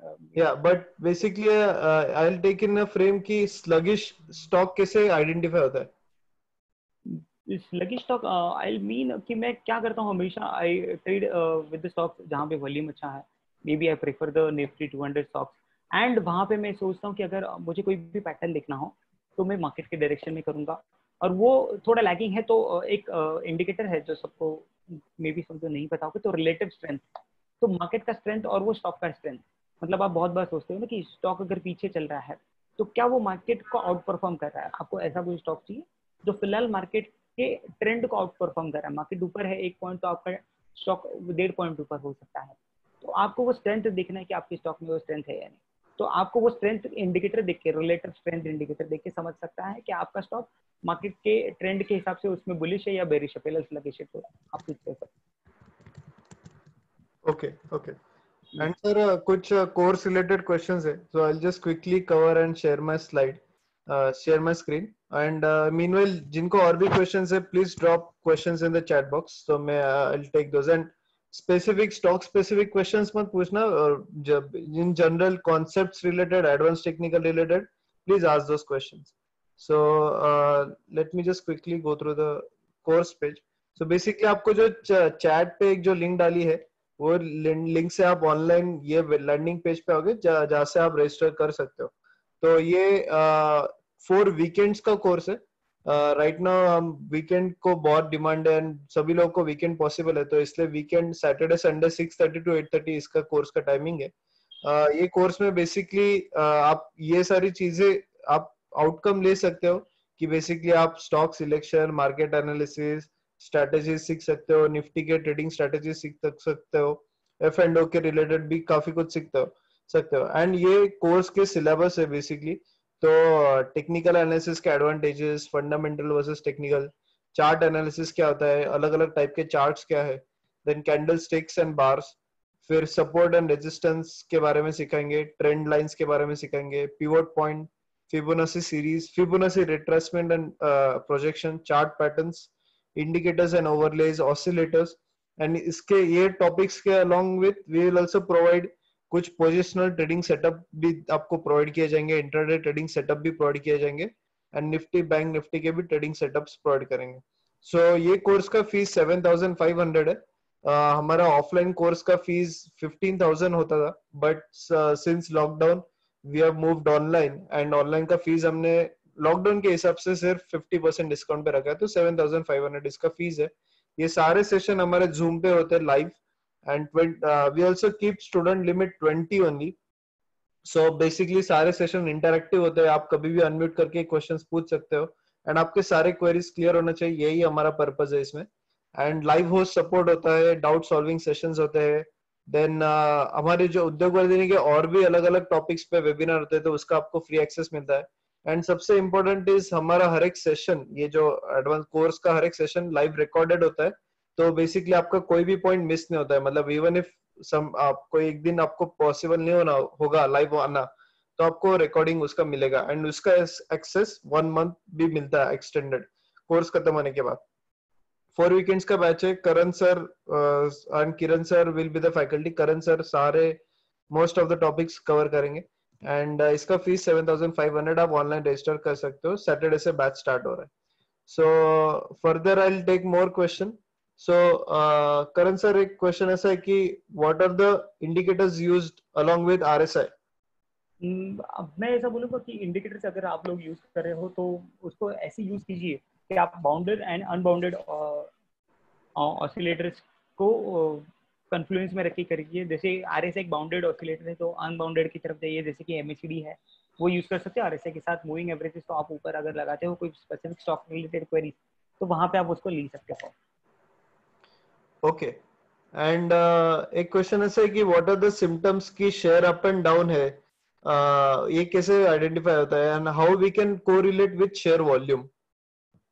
C: but basically I will take in a frame की स्लगिश स्टॉक कैसे आइडेंटिफाई होता है।
B: स्लगिश स्टॉक आई मीन कि मैं क्या करता हूँ हमेशा, I trade with the stocks जहाँ पे वॉल्यूम अच्छा है। Maybe I prefer the Nifty 200 stocks and वहाँ पे मैं सोचता हूँ कि अगर मुझे कोई भी पैटर्न देखना हो तो मैं मार्केट के डायरेक्शन में करूँगा। और वो थोड़ा लैगिंग है तो एक इंडिकेटर है जो सबको मे बी सबको नहीं पता होगा, तो रिलेटिव स्ट्रेंथ। तो मार्केट का स्ट्रेंथ और वो स्टॉक का स्ट्रेंथ, मतलब आप बहुत बार सोचते हो ना कि स्टॉक अगर पीछे चल रहा है तो क्या वो मार्केट को आउट परफॉर्म कर रहा है। आपको ऐसा कोई स्टॉक चाहिए जो फिलहाल मार्केट के ट्रेंड को आउट परफॉर्म कर रहा है। मार्केट ऊपर है 1 पॉइंट तो आपका स्टॉक 1.5 पॉइंट ऊपर हो सकता है। तो आपको वो स्ट्रेंथ देखना है कि आपके स्टॉक में वो स्ट्रेंथ है या नहीं। तो आपको वो स्ट्रेंथ इंडिकेटर देख के, रिलेटिव स्ट्रेंथ इंडिकेटर देख के समझ सकता है कि आपका स्टॉक मार्केट के ट्रेंड के हिसाब से उसमें बुलिश है या बेरिश है। पहले स्लगिश है तो आप कुछ कर
C: ओके ओके। एंड सर कुछ कोर्स रिलेटेड क्वेश्चंस है, so I will just quickly cover and share my slide, share my screen. And meanwhile जिनको और भी क्वेश्चंस है please drop questions in the chat box, so मैं I will take those. And specific stock specific questions मत पूछना, और जब in general concepts related, advance technical related, please ask those questions. So let me just quickly go through the course page. So basically आपको जो चैट पे एक जो लिंक डाली है वो लिंक से आप ऑनलाइन ये लर्निंग पेज पे आओगे जहाँ से आप रजिस्टर कर सकते हो। तो ये 4 वीकेंड्स का कोर्स है। राइट नाउ हम वीकेंड को बहुत डिमांड है एंड सभी लोगों को वीकेंड पॉसिबल है, तो इसलिए वीकेंड सैटरडे संडे 6:30 to 8:30 इसका कोर्स का टाइमिंग है। ये कोर्स में बेसिकली आप ये सारी चीजें आप आउटकम ले सकते हो कि बेसिकली आप stock selection, market analysis, strategy सीख सकते हो, निफ्टी के ट्रेडिंग स्ट्रेटेजी सीख सकते हो, F&O के रिलेटेड भी काफी कुछ सकते हो। एंड ये कोर्स के सिलेबस है बेसिकली। तो टेक्निकल एनालिसिस के advantages, fundamental versus technical, chart analysis क्या होता है, अलग अलग टाइप के चार्ट्स क्या है, then candle sticks and bars, फिर सपोर्ट एंड रेजिस्टेंस के बारे में सिखाएंगे, ट्रेंड लाइंस के बारे में सिखाएंगे, pivot point, Fibonacci series, Fibonacci retracement and projection, chart patterns, indicators and overlays, oscillators, and इसके ये टॉपिक्स के along with we will also provide कुछ पोजिशनल ट्रेडिंग सेटअप भी आपको प्रोवाइड किए जाएंगे, इंट्राडे ट्रेडिंग सेटअप भी प्रोवाइड किए जाएंगे, एंड निफ्टी बैंक निफ्टी के भी ट्रेडिंग सेटअप्स प्रोवाइड करेंगे। सो ये कोर्स का फीस 7,500 है। हमारा ऑफलाइन कोर्स का फीस 15,000 होता था, but since lockdown we have moved online, and online का फीस हमने लॉकडाउन के हिसाब से सिर्फ 50% डिस्काउंट पे रखा है, तो 7,500 इसका फीस है। ये सारे सेशन हमारे जूम पे होते हैं live, and we also keep student limit 20 only. So basically सारे सेशन इंटरैक्टिव होते हैं, आप कभी भी अनम्यूट करके क्वेश्चंस पूछ सकते हो, एंड आपके सारे क्वेरीज क्लियर होना चाहिए, यही हमारा पर्पस है इसमें। एंड लाइव होस्ट सपोर्ट होता है, डाउट सॉल्विंग सेशंस होते हैं, देन हमारे जो उद्योग वर्धिनी के और भी अलग अलग टॉपिक्स पे वेबिनार होते हैं, तो उसका आपको फ्री एक्सेस मिलता है। एंड सबसे इम्पोर्टेंट इज हमारा हर एक सेशन, ये जो एडवांस कोर्स का हर एक सेशन लाइव रिकॉर्डेड होता है, तो बेसिकली आपका कोई भी पॉइंट मिस नहीं होता है। मतलब इवन इफ आपको एक दिन आपको पॉसिबल नहीं होगा लाइव आना, तो आपको रिकॉर्डिंग उसका मिलेगा, एंड उसका एक्सेस 1 मंथ भी मिलता है एक्सटेंडेड कोर्स खत्म होने के बाद। 4 वीकेंड्स का बैच है। Karan sir and Kiran sir will be the faculty. Karan sir सारे most of the topics cover करेंगे। एंड इसका फीस 7,500, आप ऑनलाइन रजिस्टर कर सकते हो। सैटरडे से बैच स्टार्ट हो रहा है। So further I will take more question. So Karan sir, एक क्वेश्चन ऐसा है कि what are the indicators used along with RSI?
B: अब मैं ऐसा बोलूंगा कि इंडिकेटर्स अगर आप लोग यूज कर रहे हो तो उसको ऐसे यूज कीजिए कि आप बाउंडेड एंड अनबाउंडेड ऑसिलेटर्स को कन्फ्लुएंस में रखी करिए। जैसे आरएसआई एक बाउंडेड ऑसिलेटर है तो अनबाउंडेड की तरफ जाइए, जैसे कि एमएसीडी है वो यूज कर सकते हो आरएसआई के साथ। मूविंग एवरेजेस तो आप ऊपर अगर लगाते हो कोई स्पेसिफिक स्टॉक रिलेटेड क्वेरी तो वहां पे आप उसको ले सकते हो।
C: ओके। एंड एक क्वेश्चन ऐसा है कि व्हाट आर द सिम्टम्स की शेयर अप एंड डाउन है, ये कैसे आइडेंटिफाई होता है and how we can correlate with share volume?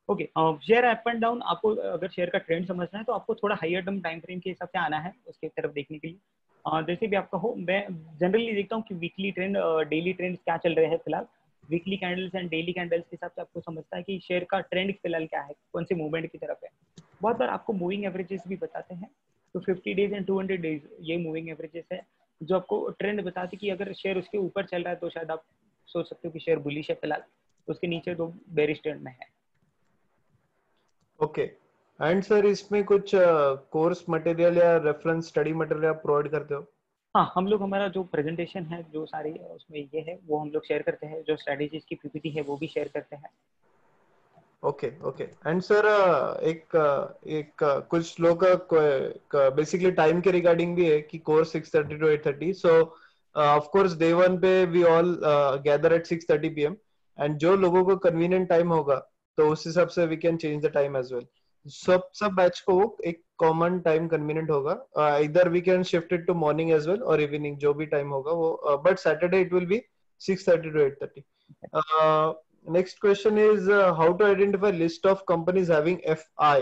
B: Okay, share up and down, आपको अगर शेयर का ट्रेंड समझना है तो आपको थोड़ा हाइयर टर्म टाइम फ्रेम के हिसाब से आना है उसके तरफ देखने के लिए। जैसे भी आपका हो, मैं जनरली देखता हूँ कि वीकली ट्रेंड, डेली ट्रेंड क्या चल रहे हैं फिलहाल। Weekly candles and daily candles के हिसाब से आपको समझता है कि शेयर का ट्रेंड फिलहाल क्या है, कौन से मूवमेंट की तरफ है। बहुत बार आपको मूविंग एवरेजेस भी बताते हैं, तो 50 डेज एंड 200 डेज ये मूविंग एवरेजेस है जो आपको ट्रेंड बताते कि अगर शेयर उसके ऊपर चल रहा है तो शायद आप सोच सकते हो कि शेयर बुलिश है फिलहाल, तो उसके नीचे तो बेरिश ट्रेंड में है।
C: ओके। एंड सर, इसमें कुछ कोर्स मटेरियल या रेफरेंस स्टडी मटेरियल आप प्रोवाइड करते हो?
B: हाँ, हम लोग हमारा जो प्रेजेंटेशन है जो सारी उसमें ये है वो हम लोग शेयर करते हैं, जो स्ट्रेटेजीज की पीपीटी है वो भी शेयर करते हैं।
C: Okay okay. एंड सर, कुछ लोग का बेसिकली टाइम के रिगार्डिंग भी है कि course 6:30 to 8:30। So of course day 1 पे we all gather at 6:30 PM, and जो लोगों को कन्वीनियंट टाइम होगा तो उस हिसाब से we can change the time as well. सब बैच को एक कॉमन टाइम कन्वीनियंट होगा। इधर we can shift it to morning as well और इवनिंग, जो भी टाइम होगा वो, but Saturday it will be 6:30 to 8:30। Next question is how to identify list of companies having FI?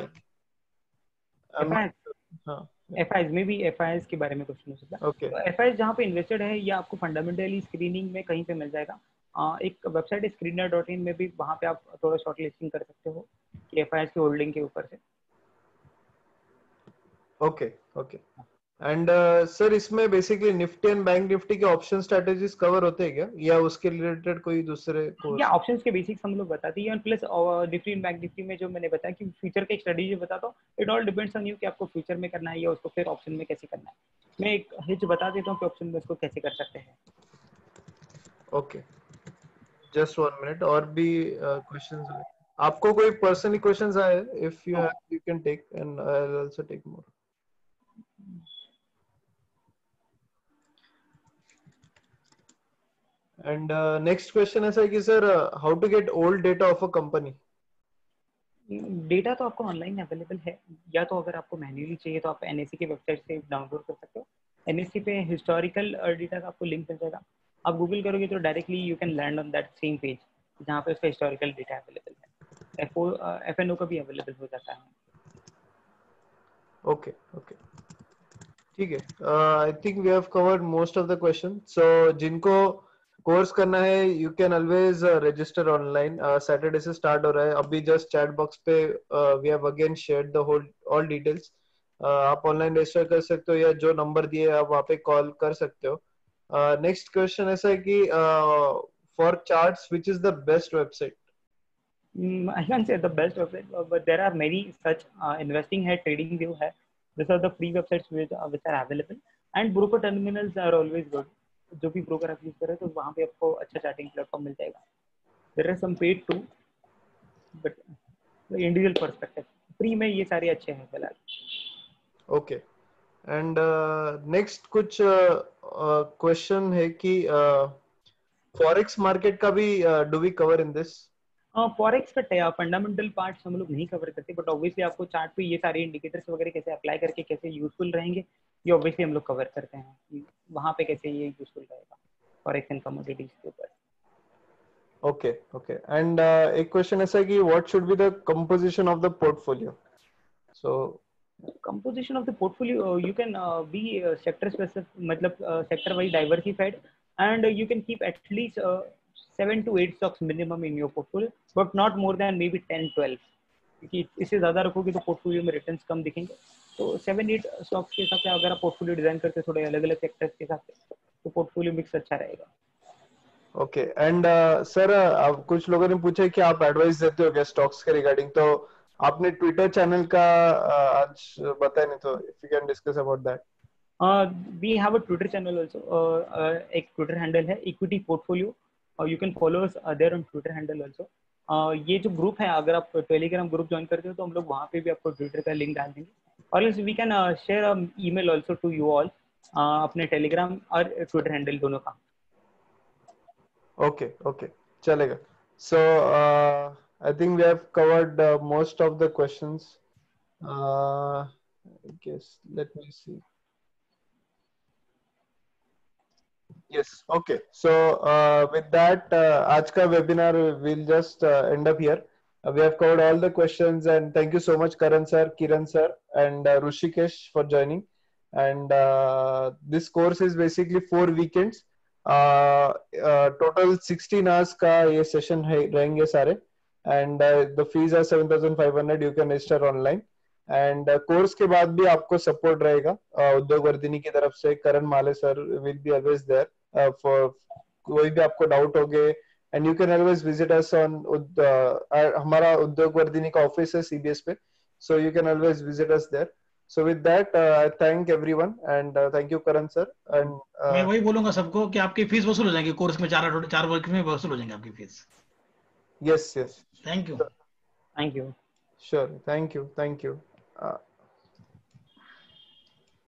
C: I'm not sure. हाँ,
B: एफआईज में भी एफआईज के बारे में क्वेश्चन हो सकता है।
C: okay,
B: तो एफआईज जहाँ पे इन्वेस्टेड है या आपको फंडामेंटली स्क्रीनिंग में कहीं पे मिल जाएगा। एक वेबसाइट है screener.in में भी, वहाँ पे आप थोड़ा शॉर्ट लिस्टिंग कर सकते हो कि एफआईज की होल्डिंग के ऊपर से।
C: okay, okay. एंड सर, इसमें basically Nifty and bank Nifty के ऑप्शन स्ट्रेटेजीज कवर होते हैं क्या, या उसके रिलेटेड कोई दूसरे
B: या
C: कोर्स?
B: ऑप्शंस के बेसिक्स हम लोग बताते हैं, plus Nifty and bank Nifty में जो मैंने बताया कि फ्यूचर के एक स्ट्रेटेजी बताता हूँ। It all depends on you कि आपको फ्यूचर में करना है या उसको फिर ऑप्शन में कैसे करना है। मैं एक हिच बता देता हूँ कि ऑप्शन में उसको कैसे कर सकते हैं।
C: Okay, just 1 minute. और भी क्वेश्चंस है? आपको कोई पर्सनली क्वेश्चंस आए? If you have you can take, and I will also take more. And next question ऐसा है कि sir, how to get old data of a company?
B: Data तो आपको ऑनलाइन अवेलेबल है, या तो अगर आपको मैन्युअली चाहिए तो आप एनएससी की वेबसाइट से डाउनलोड कर सकते हो। एनएससी पे हिस्टोरिकल डेटा का आपको लिंक मिल जाएगा, आप गूगल करोगे तो directly you can land on that same page जहाँ पे उसका हिस्टोरिकल डेटा अवेलेबल है। एफएनओ का भी अवेलेबल हो जाता है।
C: ओके ओके, ठीक है। I think we have covered most of the question. So जिनको कोर्स करना है, you can always register online. Saturday से स्टार्ट हो रहा है। अभी जस्ट चैट बॉक्स पे we have again shared the whole all details. आप ऑनलाइन रजिस्टर कर सकते हो, या जो नंबर दिए आप वहाँ पे कॉल कर सकते हो। नेक्स्ट क्वेश्चन ऐसा है कि for charts which is the best website?
B: I can't say the best website, but there are many such. Investing है, trading view है. These are the free websites which are available. And broker terminals are always good. जो भी broker आप यूज कर रहे हो तो वहाँ पे आपको अच्छा चार्टिंग प्लेटफॉर्म मिल जाएगा. There are some paid too, but the individual perspective. Free में ये सारे अच्छे हैं फिलहाल.
C: ओके। एंड नेक्स्ट कुछ क्वेश्चन है कि फॉरेक्स मार्केट का भी do we cover in this?
B: Forex का फंडामेंटल पार्ट्स हम लोग नहीं कवर करते, बट ऑब्वियसली आपको चार्ट पे ये सारे इंडिकेटर्स वगैरह कैसे अप्लाई करके कैसे यूजफुल रहेंगे ये ऑब्वियसली हम लोग कवर करते हैं कि वहाँ पे कैसे ये यूजफुल रहेगा फॉरेक्स एंड कमोडिटीज के ऊपर।
C: Okay okay. एंड एक क्वेश्चन ऐसा है कि what should be the composition of the portfolio? So
B: composition of the portfolio, you can be sector specific, मतलब sector wise diversified, and you can keep at least 7 to 8 stocks minimum in your portfolio, but not more than maybe 10-12, क्योंकि इससे ज़्यादा रखोगे तो पोर्टफोलियो में रिटर्न्स कम दिखेंगे। तो 7-8 स्टॉक्स के हिसाब से अगर आप पोर्टफोलियो डिजाइन करते हैं थोड़े अलग अलग सेक्टर्स के हिसाब से, तो पोर्टफोलियो मिक्स अच्छा रहेगा।
C: ओके एंड सर अब कुछ लोगों ने पूछा कि आप एडवाइस देते हो क्या स्टॉक्स के रिगार्डिंग, तो आपने ट्विटर चैनल का आज बताया नहीं, तो if you can discuss about that.
B: We have a Twitter channel also, एक ट्विटर हैंडल है equity portfolio, you can follow us there on Twitter handle also. ये जो ग्रुप है, अगर आप टेलीग्राम ग्रुप ज्वाइन करते हो तो हम लोग वहाँ पे भी आपको ट्विटर का लिंक डाल देंगे, और else we can share email also to you all, अपने टेलीग्राम और ट्विटर हैंडल दोनों का।
C: ओके ओके, चलेगा। So I think we have covered most of the questions. Guess let me see. Yes, okay. So with that, आज का webinar will just end up here. We have covered all the questions, and thank you so much, Karan sir, Kiran sir, and Rushikesh for joining. And this course is basically 4 weekends. Total 16 hours का ये session रहेंगे सारे, and the fees are 7,500. You can register online. And course के बाद भी आपको सपोर्ट रहेगा उद्योग वर्धिनी की तरफ से। Karan Mahale sir will be always there for कोई भी आपको डाउट होगे, and you can always visit us on हमारा उद्योग वर्धिनी का ऑफिस है सीबीएस पे, so you can always visit us there. So with that I thank everyone and thank you Karan sir. And
D: मैं वही बोलूंगा सबको कि आपकी फीस वसूल हो जाएगी कोर्स में, 4 वर्ग में वसूल हो जाएंगे आपकी fees.
C: Yes yes,
D: thank you.
B: Thank you.
C: Sure, thank you, thank you.